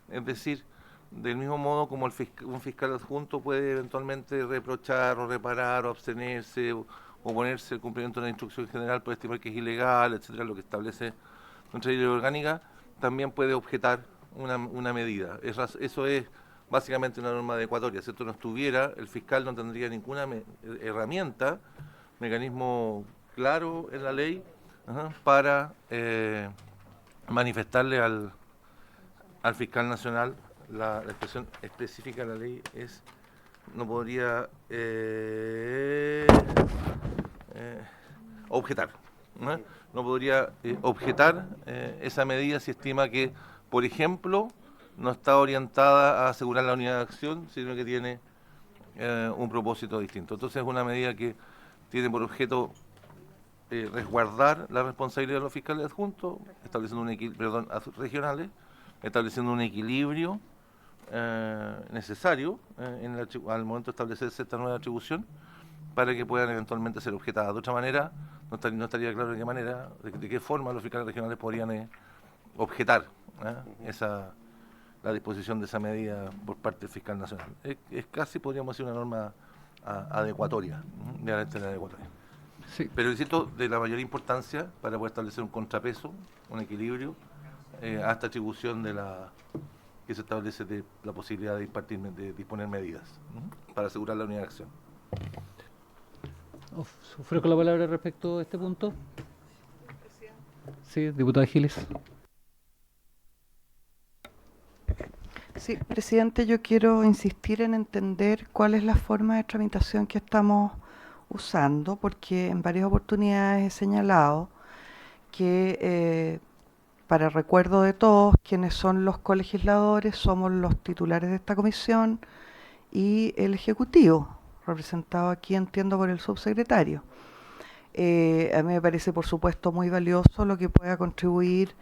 Es decir, del mismo modo como un fiscal adjunto puede eventualmente reprochar o reparar o abstenerse o oponerse al cumplimiento de una instrucción general por estimar que es ilegal, etcétera, lo que establece nuestra ley orgánica, también puede objetar una medida. Eso es básicamente una norma adecuatoria. Si esto no estuviera, el fiscal no tendría ninguna herramienta, mecanismo claro en la ley para manifestarle al fiscal nacional. La expresión específica de la ley es, no podría objetar, no podría objetar esa medida si estima que, por ejemplo, no está orientada a asegurar la unidad de acción, sino que tiene un propósito distinto. Entonces es una medida que tiene por objeto resguardar la responsabilidad de los fiscales adjuntos, estableciendo regionales, estableciendo un equilibrio necesario al momento de establecerse esta nueva atribución para que puedan eventualmente ser objetadas. De otra manera, no estaría claro de qué manera, de qué forma los fiscales regionales podrían objetar la disposición de esa medida por parte del fiscal nacional. Es casi, podríamos decir, una norma adecuatoria, de la adecuatoria. Sí. Pero insisto, de la mayor importancia para poder establecer un contrapeso, un equilibrio, a esta atribución que se establece de la posibilidad de disponer medidas para asegurar la unidad de acción. ¿Ofrezco la palabra respecto a este punto? Sí, diputada Giles. Sí, presidente, yo quiero insistir en entender cuál es la forma de tramitación que estamos usando, porque en varias oportunidades he señalado que, para recuerdo de todos, quienes son los colegisladores somos los titulares de esta comisión y el Ejecutivo, representado aquí, entiendo, por el subsecretario. A mí me parece, por supuesto, muy valioso lo que pueda contribuir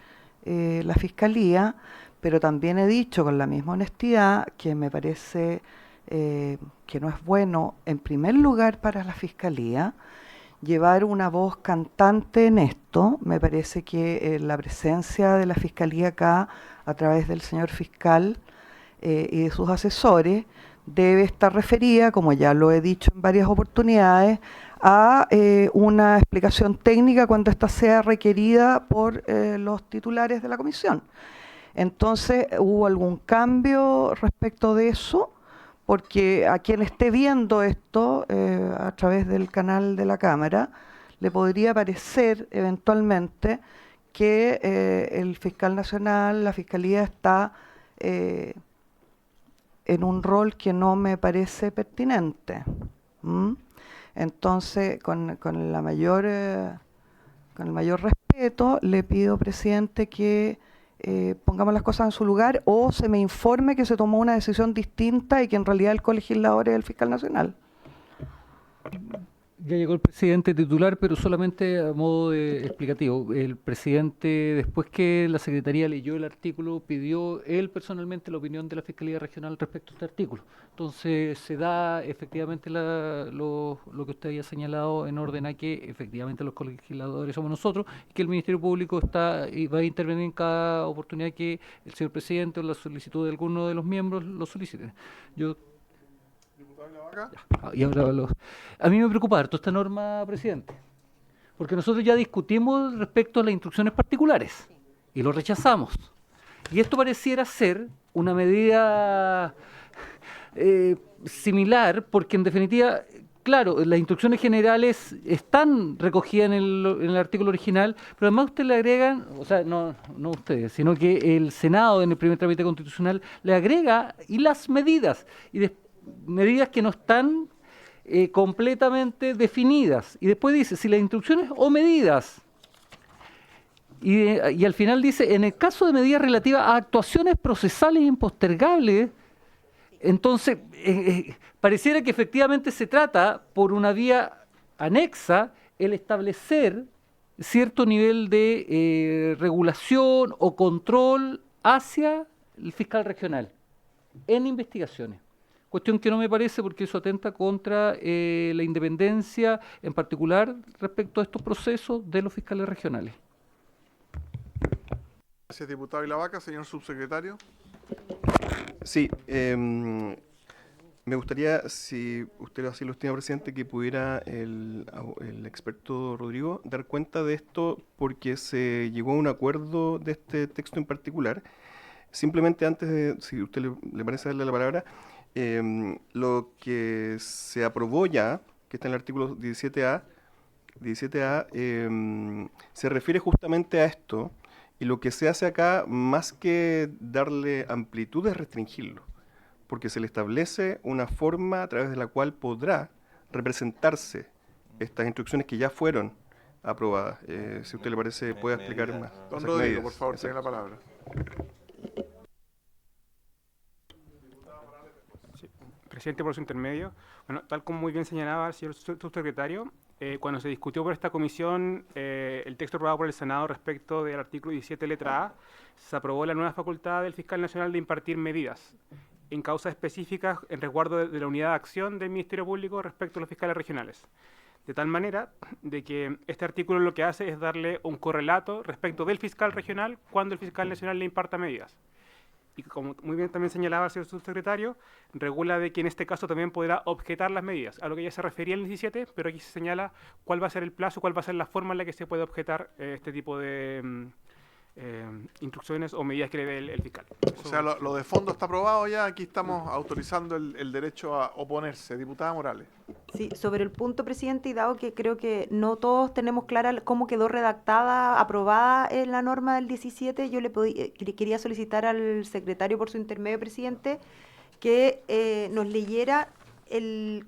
la Fiscalía, pero también he dicho con la misma honestidad que me parece que no es bueno, en primer lugar, para la Fiscalía llevar una voz cantante en esto. Me parece que la presencia de la Fiscalía acá, a través del señor fiscal y de sus asesores, debe estar referida, como ya lo he dicho en varias oportunidades, a una explicación técnica cuando ésta sea requerida por los titulares de la comisión. Entonces, ¿hubo algún cambio respecto de eso? Porque a quien esté viendo esto a través del canal de la Cámara, le podría parecer eventualmente que el fiscal nacional, la fiscalía está en un rol que no me parece pertinente. Entonces, con el mayor respeto, le pido, presidente, que pongamos las cosas en su lugar o se me informe que se tomó una decisión distinta y que en realidad el colegislador es el fiscal nacional. Ya llegó el presidente titular, pero solamente a modo de explicativo. El presidente, después que la Secretaría leyó el artículo, pidió él personalmente la opinión de la Fiscalía Regional respecto a este artículo. Entonces se da efectivamente lo que usted había señalado en orden a que efectivamente los colegisladores somos nosotros y que el Ministerio Público está y va a intervenir en cada oportunidad que el señor presidente o la solicitud de alguno de los miembros lo soliciten. Y ahora a mí me preocupa harto esta norma, presidente, porque nosotros ya discutimos respecto a las instrucciones particulares y lo rechazamos. Y esto pareciera ser una medida similar, porque en definitiva, claro, las instrucciones generales están recogidas en el artículo original, pero además ustedes le agregan, o sea, no ustedes, sino que el Senado en el primer trámite constitucional le agrega y las medidas, y medidas que no están completamente definidas. Y después dice, si las instrucciones o medidas, y al final dice, en el caso de medidas relativas a actuaciones procesales impostergables, entonces pareciera que efectivamente se trata, por una vía anexa, el establecer cierto nivel de regulación o control hacia el fiscal regional en investigaciones. Cuestión que no me parece porque eso atenta contra la independencia, en particular respecto a estos procesos de los fiscales regionales. Gracias, diputado Ilavaca. Señor subsecretario. Sí, me gustaría, si usted así lo estima, presidente, que pudiera el experto Rodrigo dar cuenta de esto, porque se llegó a un acuerdo de este texto en particular. Simplemente antes de, si a usted le parece darle la palabra, lo que se aprobó ya, que está en el artículo 17A, se refiere justamente a esto, y lo que se hace acá, más que darle amplitud, es restringirlo, porque se le establece una forma a través de la cual podrá representarse estas instrucciones que ya fueron aprobadas. Si a usted le parece, puede explicar más. Don Rodrigo, por favor, tiene la palabra. Presidente, por su intermedio. Bueno, tal como muy bien señalaba el señor subsecretario, cuando se discutió por esta comisión el texto aprobado por el Senado respecto del artículo 17, letra A, se aprobó la nueva facultad del fiscal nacional de impartir medidas en causas específicas en resguardo de la unidad de acción del Ministerio Público respecto a los fiscales regionales. De tal manera de que este artículo lo que hace es darle un correlato respecto del fiscal regional cuando el fiscal nacional le imparta medidas. Y como muy bien también señalaba el señor subsecretario, regula de que en este caso también podrá objetar las medidas, a lo que ya se refería en el 17, pero aquí se señala cuál va a ser el plazo, cuál va a ser la forma en la que se puede objetar este tipo de instrucciones o medidas que le dé el fiscal. O sea, lo de fondo está aprobado ya, aquí estamos autorizando el derecho a oponerse. Diputada Morales. Sí, sobre el punto, presidente, y dado que creo que no todos tenemos clara cómo quedó redactada, aprobada en la norma del 17, yo le quería solicitar al secretario, por su intermedio, presidente, que nos leyera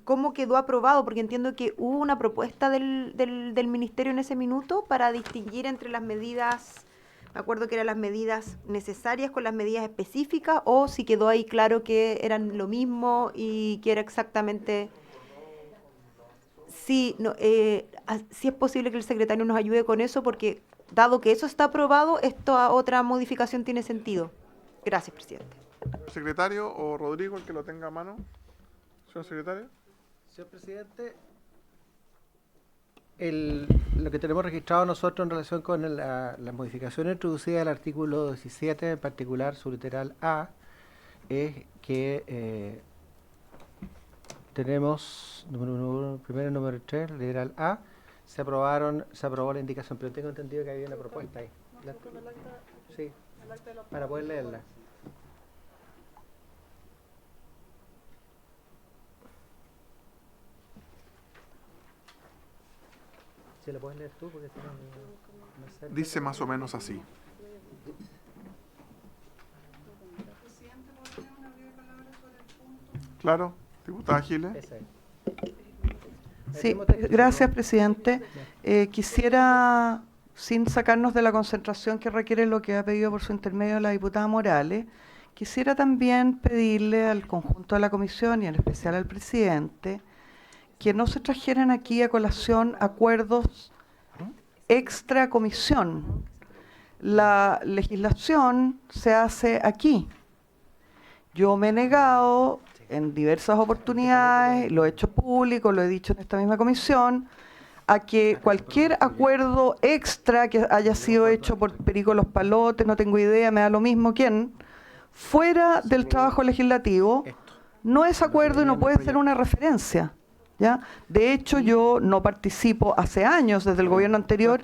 cómo quedó aprobado, porque entiendo que hubo una propuesta del ministerio en ese minuto para distinguir entre las medidas, me acuerdo que eran las medidas necesarias con las medidas específicas, o si quedó ahí claro que eran lo mismo y que era exactamente... Sí, sí es posible que el secretario nos ayude con eso, porque dado que eso está aprobado, esta otra modificación tiene sentido. Gracias, presidente. Secretario o Rodrigo, el que lo tenga a mano. Señor secretario. Señor presidente, lo que tenemos registrado nosotros en relación con la modificación introducida al artículo 17, en particular su literal A, es que Tenemos primero número 3, literal A. Se aprobó la indicación, pero tengo entendido que había una propuesta ahí. Sí, para poder leerla. Si la puedes leer tú, porque si no, Dice más o menos así. Claro, diputada Giles. Sí, gracias, presidente. Quisiera, sin sacarnos de la concentración que requiere lo que ha pedido por su intermedio la diputada Morales, quisiera también pedirle al conjunto de la comisión y en especial al presidente que no se trajeran aquí a colación acuerdos extra comisión. La legislación se hace aquí. Yo me he negado en diversas oportunidades, lo he hecho público, lo he dicho en esta misma comisión, a que cualquier acuerdo extra que haya sido hecho por Perico Los Palotes, no tengo idea, me da lo mismo quién, fuera del trabajo legislativo, no es acuerdo y no puede ser una referencia. ¿Ya? De hecho, yo no participo hace años, desde el gobierno anterior,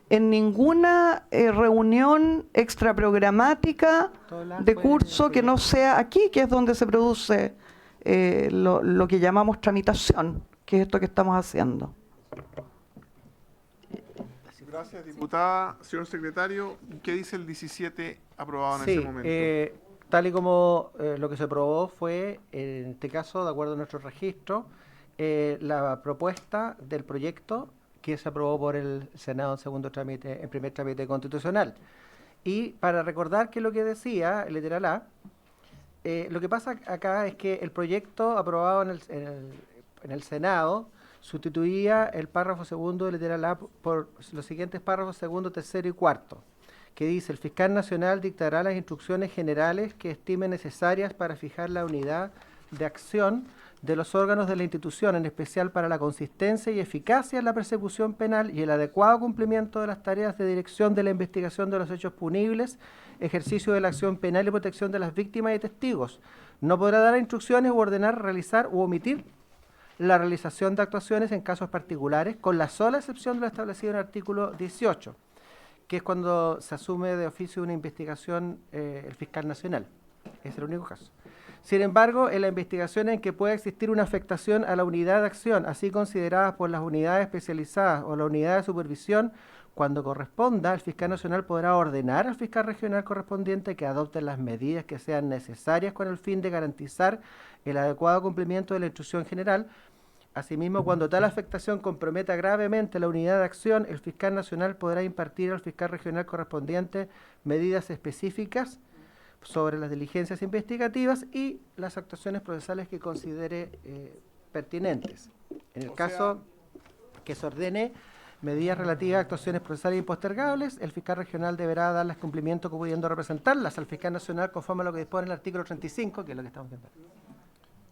en ninguna reunión extraprogramática de curso que no sea aquí, que es donde se produce lo que llamamos tramitación, que es esto que estamos haciendo. Gracias, diputada. Señor secretario, ¿qué dice el 17 aprobado en Sí, ese momento? tal y como lo que se aprobó fue, en este caso, de acuerdo a nuestro registro, la propuesta del proyecto que se aprobó por el Senado en segundo trámite, en primer trámite constitucional. Y para recordar que lo que decía, el literal A, lo que pasa acá es que el proyecto aprobado en el Senado sustituía el párrafo segundo del literal A por los siguientes párrafos segundo, tercero y cuarto, que dice: el fiscal nacional dictará las instrucciones generales que estime necesarias para fijar la unidad de acción de los órganos de la institución, en especial para la consistencia y eficacia en la persecución penal y el adecuado cumplimiento de las tareas de dirección de la investigación de los hechos punibles, ejercicio de la acción penal y protección de las víctimas y testigos. No podrá dar instrucciones u ordenar realizar u omitir la realización de actuaciones en casos particulares, con la sola excepción de lo establecido en el artículo 18, que es cuando se asume de oficio una investigación el fiscal nacional. Es el único caso. Sin embargo, en la investigación en que pueda existir una afectación a la unidad de acción, así consideradas por las unidades especializadas o la unidad de supervisión, cuando corresponda, el fiscal nacional podrá ordenar al fiscal regional correspondiente que adopte las medidas que sean necesarias con el fin de garantizar el adecuado cumplimiento de la instrucción general. Asimismo, cuando tal afectación comprometa gravemente la unidad de acción, el fiscal nacional podrá impartir al fiscal regional correspondiente medidas específicas sobre las diligencias investigativas y las actuaciones procesales que considere pertinentes. En el caso que se ordene medidas relativas a actuaciones procesales impostergables, el fiscal regional deberá darles cumplimiento pudiendo representarlas al fiscal nacional conforme a lo que dispone el artículo 35, que es lo que estamos viendo.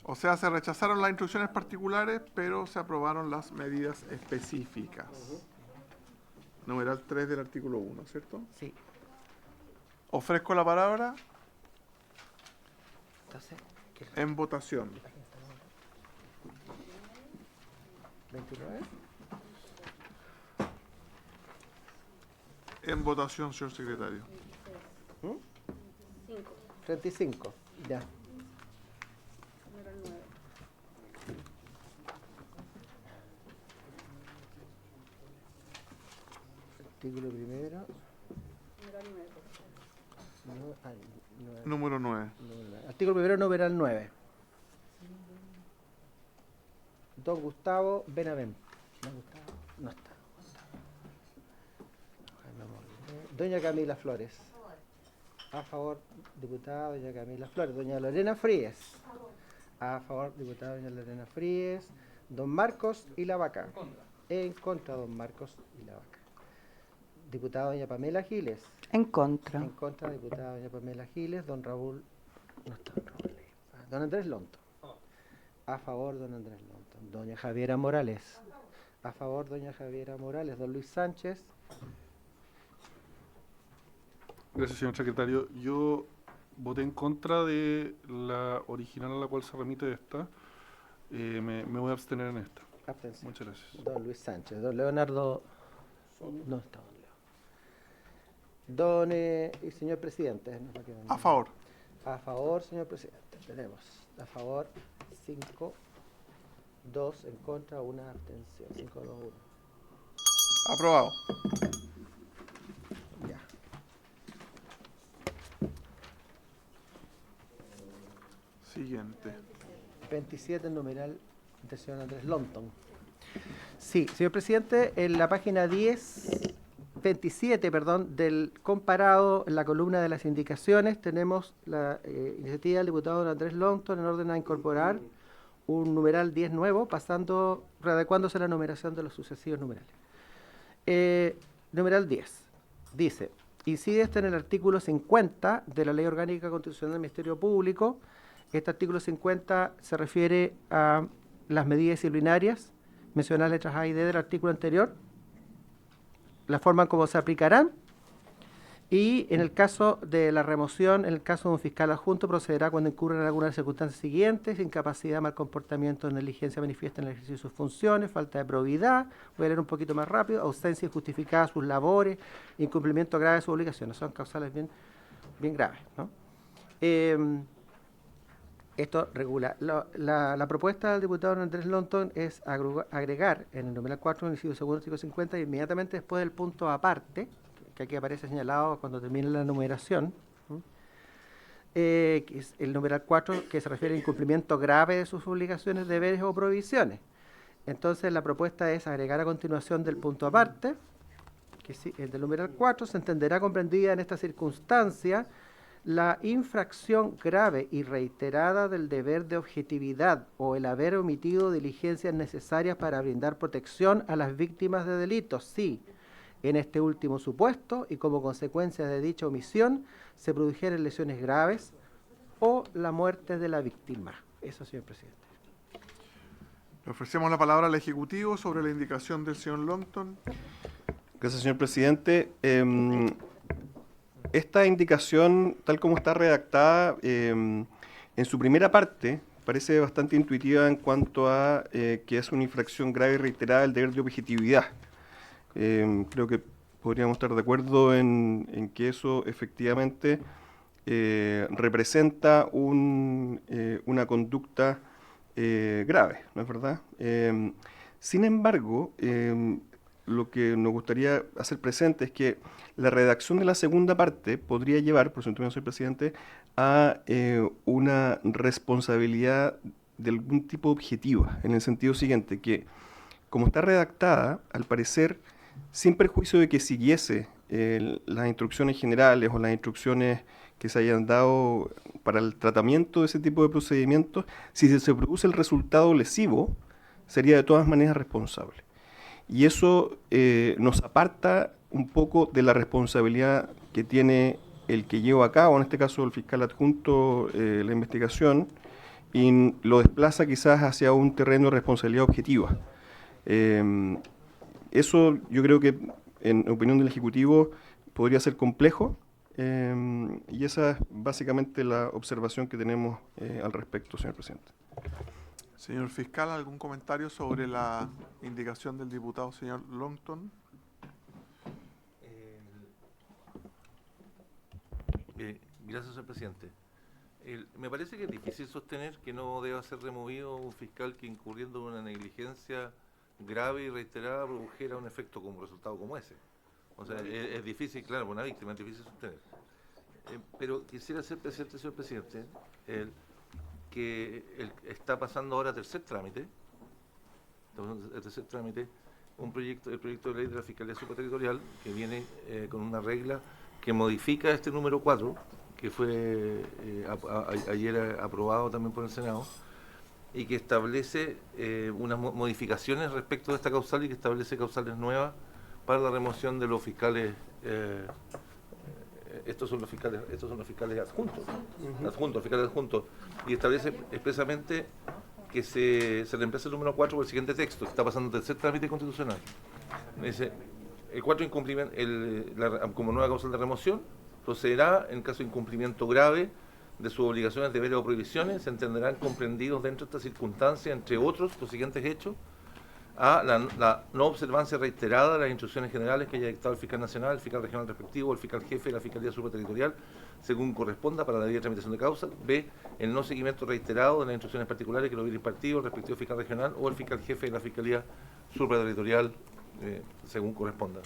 O sea, se rechazaron las instrucciones particulares, pero se aprobaron las medidas específicas. Numeral 3 del artículo 1, ¿cierto? Sí. Ofrezco la palabra en votación. 29. En votación, señor secretario. 35, ya. Artículo primero. Número 9. Artículo primero, numeral 9. Don Gustavo Benavente. No está. Doña Camila Flores. A favor, diputada doña Camila Flores. Doña Lorena Fríes. A favor, diputada doña Lorena Fríes. Don Marcos y la Vaca. En contra, don Marcos y la Vaca. Diputada doña Pamela Giles. En contra. En contra, diputada doña Pamela Giles. Don Raúl. No está don Raúl. Don Andrés Lonto. A favor, don Andrés Lonto. Doña Javiera Morales. A favor, doña Javiera Morales. Don Luis Sánchez. Gracias, señor secretario. Yo voté en contra de la original a la cual se remite esta, me voy a abstener en esta. Abstención. Muchas gracias. Don Luis Sánchez. Don Leonardo. No está don Leo. Y señor presidente. A favor. A favor, señor presidente. Tenemos a favor 5, 2 en contra, 1 abstención. 5, 2, 1. Aprobado. Ya. Siguiente. 27, numeral del señor Andrés Lonton. Sí, señor presidente, en la página 27, del comparado, en la columna de las indicaciones, tenemos la iniciativa del diputado don Andrés Lonton en orden a incorporar un numeral 10 nuevo, readecuándose a la numeración de los sucesivos numerales. Numeral 10. Dice, incide en el artículo 50 de la Ley Orgánica Constitucional del Ministerio Público. Este artículo 50 se refiere a las medidas disciplinarias, mencionadas letras A y D del artículo anterior, la forma en cómo se aplicarán, y en el caso de la remoción, en el caso de un fiscal adjunto, procederá cuando incurran en alguna de las circunstancias siguientes: incapacidad, mal comportamiento, negligencia manifiesta en el ejercicio de sus funciones, falta de probidad, voy a leer un poquito más rápido, ausencia injustificada de sus labores, incumplimiento grave de sus obligaciones. Son causales bien graves, ¿no? Esto regula. La propuesta del diputado Andrés Lonton es agregar en el numeral 4, en el inciso segundo, artículo 50, inmediatamente después del punto aparte, que aquí aparece señalado cuando termine la numeración, que es el numeral 4, que se refiere al incumplimiento grave de sus obligaciones, deberes o prohibiciones. Entonces, la propuesta es agregar a continuación del punto aparte, que sí, el del numeral 4, se entenderá comprendida en esta circunstancia la infracción grave y reiterada del deber de objetividad o el haber omitido diligencias necesarias para brindar protección a las víctimas de delitos, sí, en este último supuesto y como consecuencia de dicha omisión se produjeran lesiones graves o la muerte de la víctima. Eso, señor presidente. Le ofrecemos la palabra al Ejecutivo sobre la indicación del señor Lonton. Gracias, señor presidente. Esta indicación, tal como está redactada, en su primera parte, parece bastante intuitiva en cuanto a que es una infracción grave y reiterada del deber de objetividad. Creo que podríamos estar de acuerdo en que eso efectivamente representa una conducta grave, ¿no es verdad? Sin embargo, lo que nos gustaría hacer presente es que la redacción de la segunda parte podría llevar, por su intervención, señor presidente, a una responsabilidad de algún tipo objetiva, en el sentido siguiente, que como está redactada, al parecer, sin perjuicio de que siguiese las instrucciones generales o las instrucciones que se hayan dado para el tratamiento de ese tipo de procedimientos, si se produce el resultado lesivo, sería de todas maneras responsable. Y eso nos aparta un poco de la responsabilidad que tiene el que lleva a cabo, en este caso el fiscal adjunto, la investigación, y lo desplaza quizás hacia un terreno de responsabilidad objetiva. Eso yo creo que, en opinión del Ejecutivo, podría ser complejo, y esa es básicamente la observación que tenemos al respecto, señor presidente. Señor fiscal, ¿algún comentario sobre la indicación del diputado señor Lonton? Gracias, señor presidente. Me parece que es difícil sostener que no deba ser removido un fiscal que, incurriendo en una negligencia grave y reiterada, produjera un efecto como resultado como ese. O sea, es difícil, claro, para una víctima es difícil sostener. Pero quisiera ser presente, señor presidente, que está pasando ahora a tercer trámite, el proyecto de ley de la Fiscalía Supraterritorial, que viene con una regla que modifica este número 4, que fue ayer aprobado también por el Senado, y que establece unas modificaciones respecto de esta causal y que establece causales nuevas para la remoción de los fiscales. Estos son los fiscales adjuntos, y establece expresamente que se reemplaza el número 4 por el siguiente texto, que está pasando tercer trámite constitucional. Dice, el 4 incumplimiento, como nueva causal de remoción, procederá en caso de incumplimiento grave de sus obligaciones, deberes o prohibiciones se entenderán comprendidos dentro de esta circunstancia, entre otros, los siguientes hechos: a la no observancia reiterada de las instrucciones generales que haya dictado el fiscal nacional, el fiscal regional respectivo, el fiscal jefe de la Fiscalía Supraterritorial, según corresponda para la debida tramitación de causa. B, el no seguimiento reiterado de las instrucciones particulares que lo hubiera impartido el respectivo fiscal regional o el fiscal jefe de la Fiscalía Supraterritorial, según corresponda.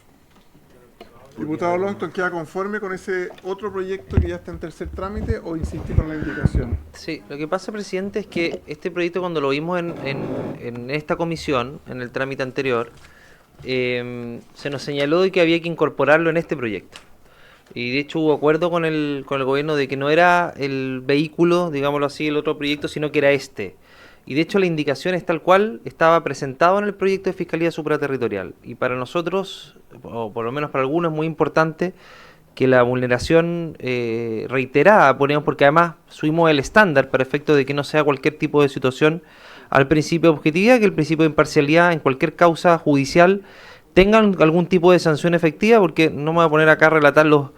Diputado Longton, ¿queda conforme con ese otro proyecto que ya está en tercer trámite o insiste con la indicación? Sí, lo que pasa, presidente, es que este proyecto, cuando lo vimos en esta comisión, en el trámite anterior, se nos señaló de que había que incorporarlo en este proyecto. Y de hecho hubo acuerdo con el gobierno de que no era el vehículo, digámoslo así, el otro proyecto, sino que era este. Y de hecho la indicación es tal cual estaba presentado en el proyecto de Fiscalía Supraterritorial. Y para nosotros, o por lo menos para algunos, es muy importante que la vulneración reiterada, ponemos, porque además subimos el estándar para efecto de que no sea cualquier tipo de situación al principio de objetividad, que el principio de imparcialidad en cualquier causa judicial tengan algún tipo de sanción efectiva, porque no me voy a poner acá a relatar los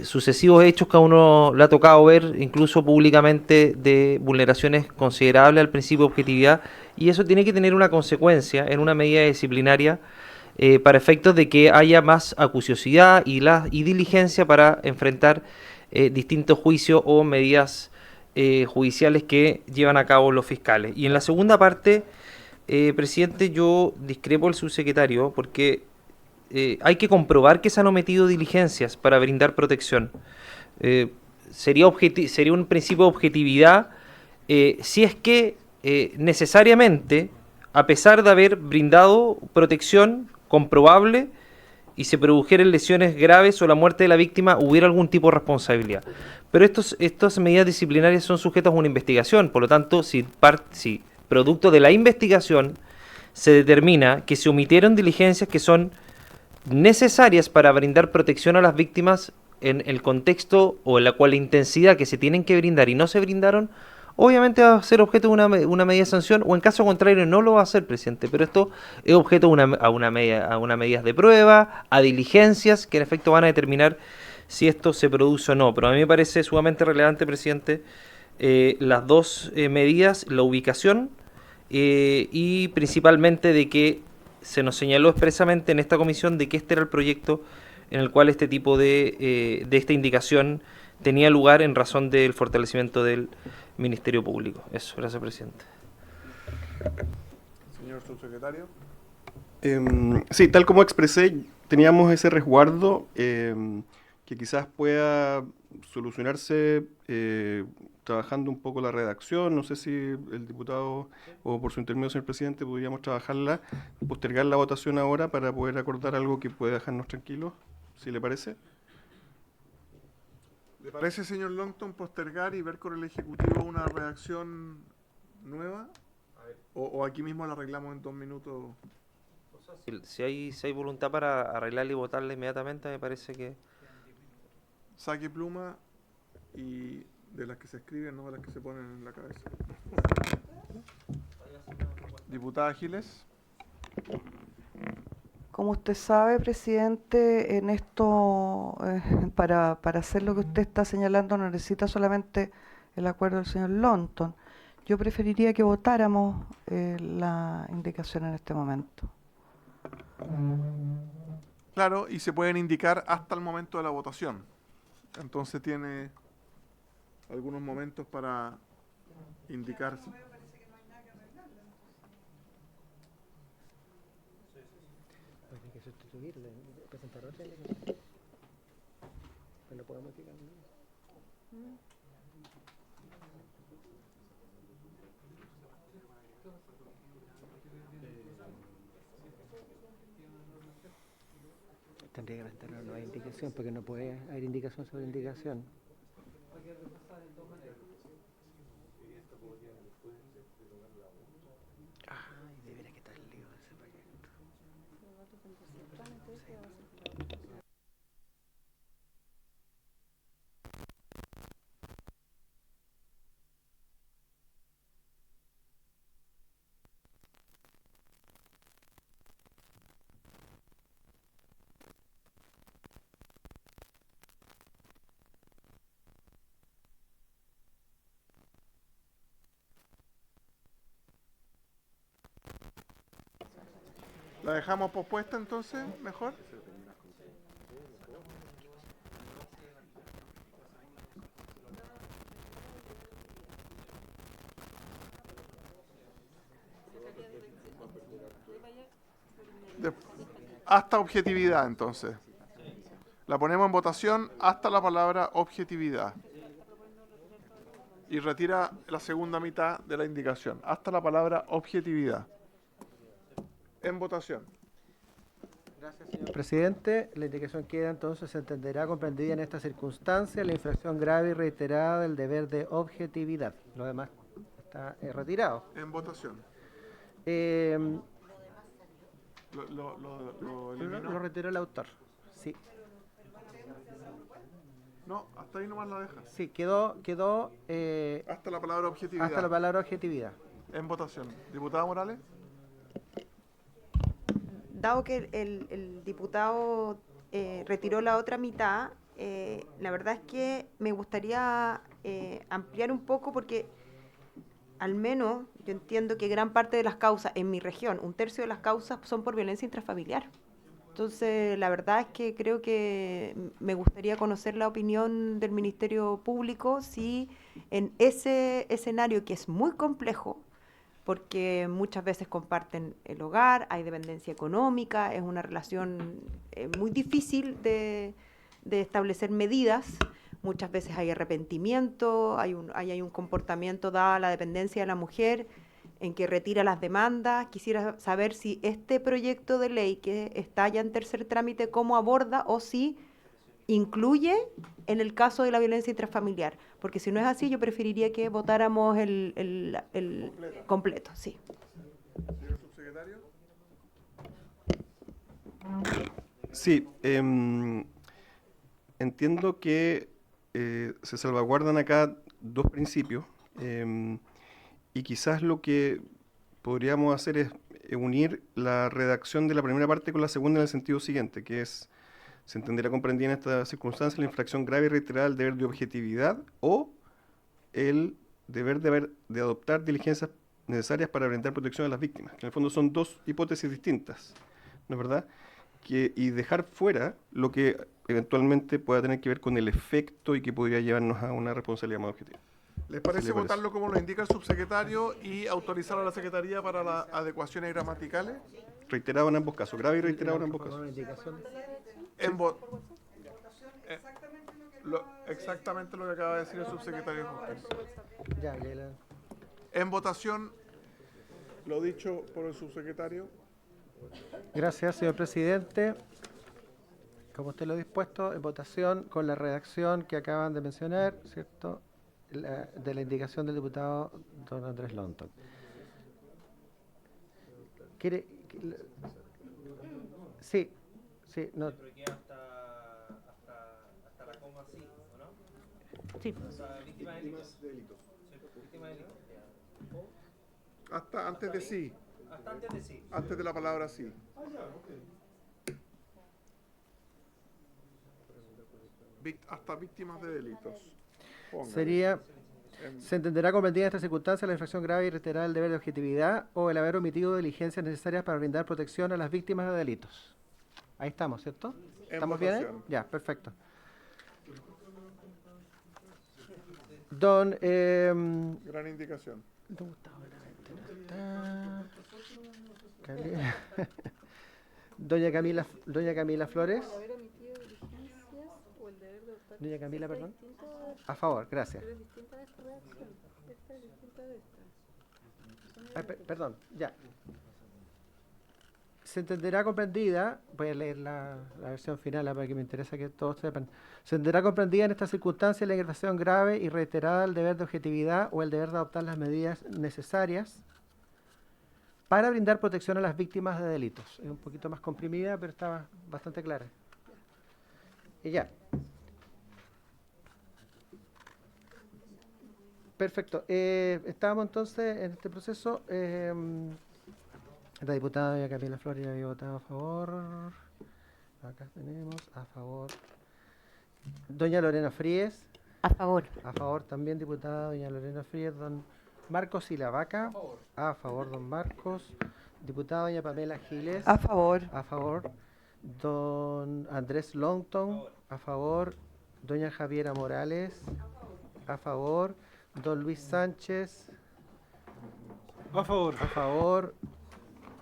sucesivos hechos que a uno le ha tocado ver, incluso públicamente, de vulneraciones considerables al principio de objetividad, y eso tiene que tener una consecuencia en una medida disciplinaria para efectos de que haya más acuciosidad y diligencia para enfrentar distintos juicios o medidas judiciales que llevan a cabo los fiscales. Y en la segunda parte, presidente, yo discrepo del subsecretario porque hay que comprobar que se han omitido diligencias para brindar protección. Sería un principio de objetividad si es que necesariamente, a pesar de haber brindado protección comprobable y se produjeran lesiones graves o la muerte de la víctima, hubiera algún tipo de responsabilidad. Pero estas medidas disciplinarias son sujetas a una investigación, por lo tanto, si producto de la investigación se determina que se omitieron diligencias que son necesarias para brindar protección a las víctimas en el contexto o en la cual la intensidad que se tienen que brindar y no se brindaron, obviamente va a ser objeto de una medida de sanción, o en caso contrario no lo va a hacer, presidente. Pero esto es objeto a unas medidas de prueba, a diligencias que en efecto van a determinar si esto se produce o no. Pero a mí me parece sumamente relevante, presidente, las dos medidas, la ubicación y principalmente de que se nos señaló expresamente en esta comisión de que este era el proyecto en el cual este tipo de esta indicación tenía lugar en razón del fortalecimiento del Ministerio Público. Eso, gracias, presidente. Señor subsecretario. Sí, tal como expresé, teníamos ese resguardo que quizás pueda solucionarse trabajando un poco la redacción. No sé si el diputado o por su intermedio, señor presidente, podríamos trabajarla, postergar la votación ahora para poder acordar algo que pueda dejarnos tranquilos, si le parece. ¿Le parece, señor Longton, postergar y ver con el Ejecutivo una redacción nueva? ¿O aquí mismo la arreglamos en 2 minutos? Si hay voluntad para arreglarla y votarla inmediatamente, me parece que... Saque pluma y de las que se escriben, no de las que se ponen en la cabeza. Diputada Giles. Como usted sabe, presidente, en esto, para hacer lo que usted está señalando, no necesita solamente el acuerdo del señor Longton. Yo preferiría que votáramos la indicación en este momento. Claro, y se pueden indicar hasta el momento de la votación. Entonces tiene algunos momentos para indicar. Hay que sustituirle, presentar otra ley. Pero podemos llegar. Tendría que presentar una nueva indicación, porque no puede haber indicación sobre indicación. Ay, debería quitar el lío de ese proyecto. ¿La dejamos pospuesta entonces? ¿Mejor? Hasta objetividad, entonces. La ponemos en votación hasta la palabra objetividad. Y retira la segunda mitad de la indicación. Hasta la palabra objetividad. En votación. Gracias, señor presidente. La indicación queda entonces, se entenderá comprendida en esta circunstancia la infracción grave y reiterada del deber de objetividad. Lo demás está retirado. En votación. Lo retiró el autor. Sí. No, hasta ahí nomás la deja. Sí, quedó hasta la palabra objetividad. Hasta la palabra objetividad. En votación. Diputada Morales. Dado que el diputado retiró la otra mitad, la verdad es que me gustaría ampliar un poco porque al menos yo entiendo que gran parte de las causas en mi región, 1/3 de las causas son por violencia intrafamiliar. Entonces, la verdad es que creo que me gustaría conocer la opinión del Ministerio Público si en ese escenario que es muy complejo, porque muchas veces comparten el hogar, hay dependencia económica, es una relación muy difícil de establecer medidas, muchas veces hay arrepentimiento, hay un comportamiento dada la dependencia de la mujer en que retira las demandas. Quisiera saber si este proyecto de ley que está ya en tercer trámite, cómo aborda o si incluye en el caso de la violencia intrafamiliar, porque si no es así, yo preferiría que votáramos el completo. Sí. Señor subsecretario. Sí, entiendo que se salvaguardan acá dos principios y quizás lo que podríamos hacer es unir la redacción de la primera parte con la segunda en el sentido siguiente, que es: se entenderá comprendida en esta circunstancia la infracción grave y reiterada del deber de objetividad o el deber de adoptar diligencias necesarias para brindar protección a las víctimas. En el fondo son dos hipótesis distintas, ¿no es verdad? Y dejar fuera lo que eventualmente pueda tener que ver con el efecto y que podría llevarnos a una responsabilidad más objetiva. ¿Les parece votarlo como lo indica el subsecretario y autorizar a la Secretaría para las adecuaciones gramaticales? Reiterado en ambos casos, grave y reiterado en ambos casos. Exactamente lo que acaba de decir el subsecretario de Justicia. Ya, en votación, lo dicho por el subsecretario. Gracias, señor presidente. Como usted lo ha dispuesto, en votación con la redacción que acaban de mencionar, ¿cierto? De la indicación del diputado don Andrés Lonton. ¿Quiere? Sí, sí, no. Hasta la coma sí, ¿o no? Sí. O sea, víctima de delitos. Víctima de delitos. Hasta antes de sí. Hasta antes de sí. Antes de la palabra sí. Hasta víctimas de delitos. Póngale. Sería: se entenderá comprendida en esta circunstancia la infracción grave y reiterada del deber de objetividad o el haber omitido diligencias necesarias para brindar protección a las víctimas de delitos. Ahí estamos, ¿cierto? ¿Estamos bien? Ya, perfecto. Don... Gran indicación. Doña Camila Flores. Doña Camila, perdón. A favor, gracias. Perdón, ya. Se entenderá comprendida, voy a leer la versión final para que me interesa que todos sepan. Se entenderá comprendida en esta circunstancia la infracción grave y reiterada del deber de objetividad o el deber de adoptar las medidas necesarias para brindar protección a las víctimas de delitos. Es un poquito más comprimida, pero está bastante clara. Y ya. Perfecto. Estábamos entonces en este proceso. La diputada doña Camila Flores había votado a favor. Acá tenemos a favor. Doña Lorena Fríes. A favor. A favor también, diputada doña Lorena Fríes. Don Marcos Silavaca. A favor, don Marcos. Diputada doña Pamela Giles. A favor. A favor. Don Andrés Longton. A favor. Doña Javiera Morales. A favor. Don Luis Sánchez. A favor. A favor.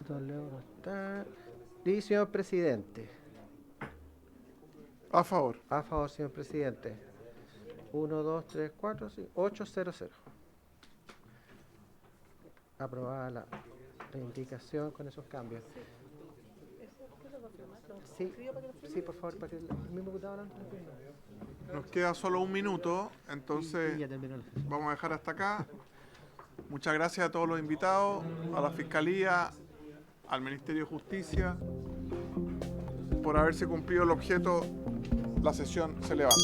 Don Leo no está. Y señor presidente. A favor. A favor, señor presidente. 1, 2, 3, 4, 5, 8, 0, 0. Aprobada la indicación con esos cambios. Sí, sí, por favor, para que el mismo diputado Nos queda solo un minuto, entonces Y ya terminó la sesión. vamos a dejar hasta acá. Muchas gracias a todos los invitados, a la Fiscalía, al Ministerio de Justicia, por haberse cumplido el objeto. La sesión se levanta.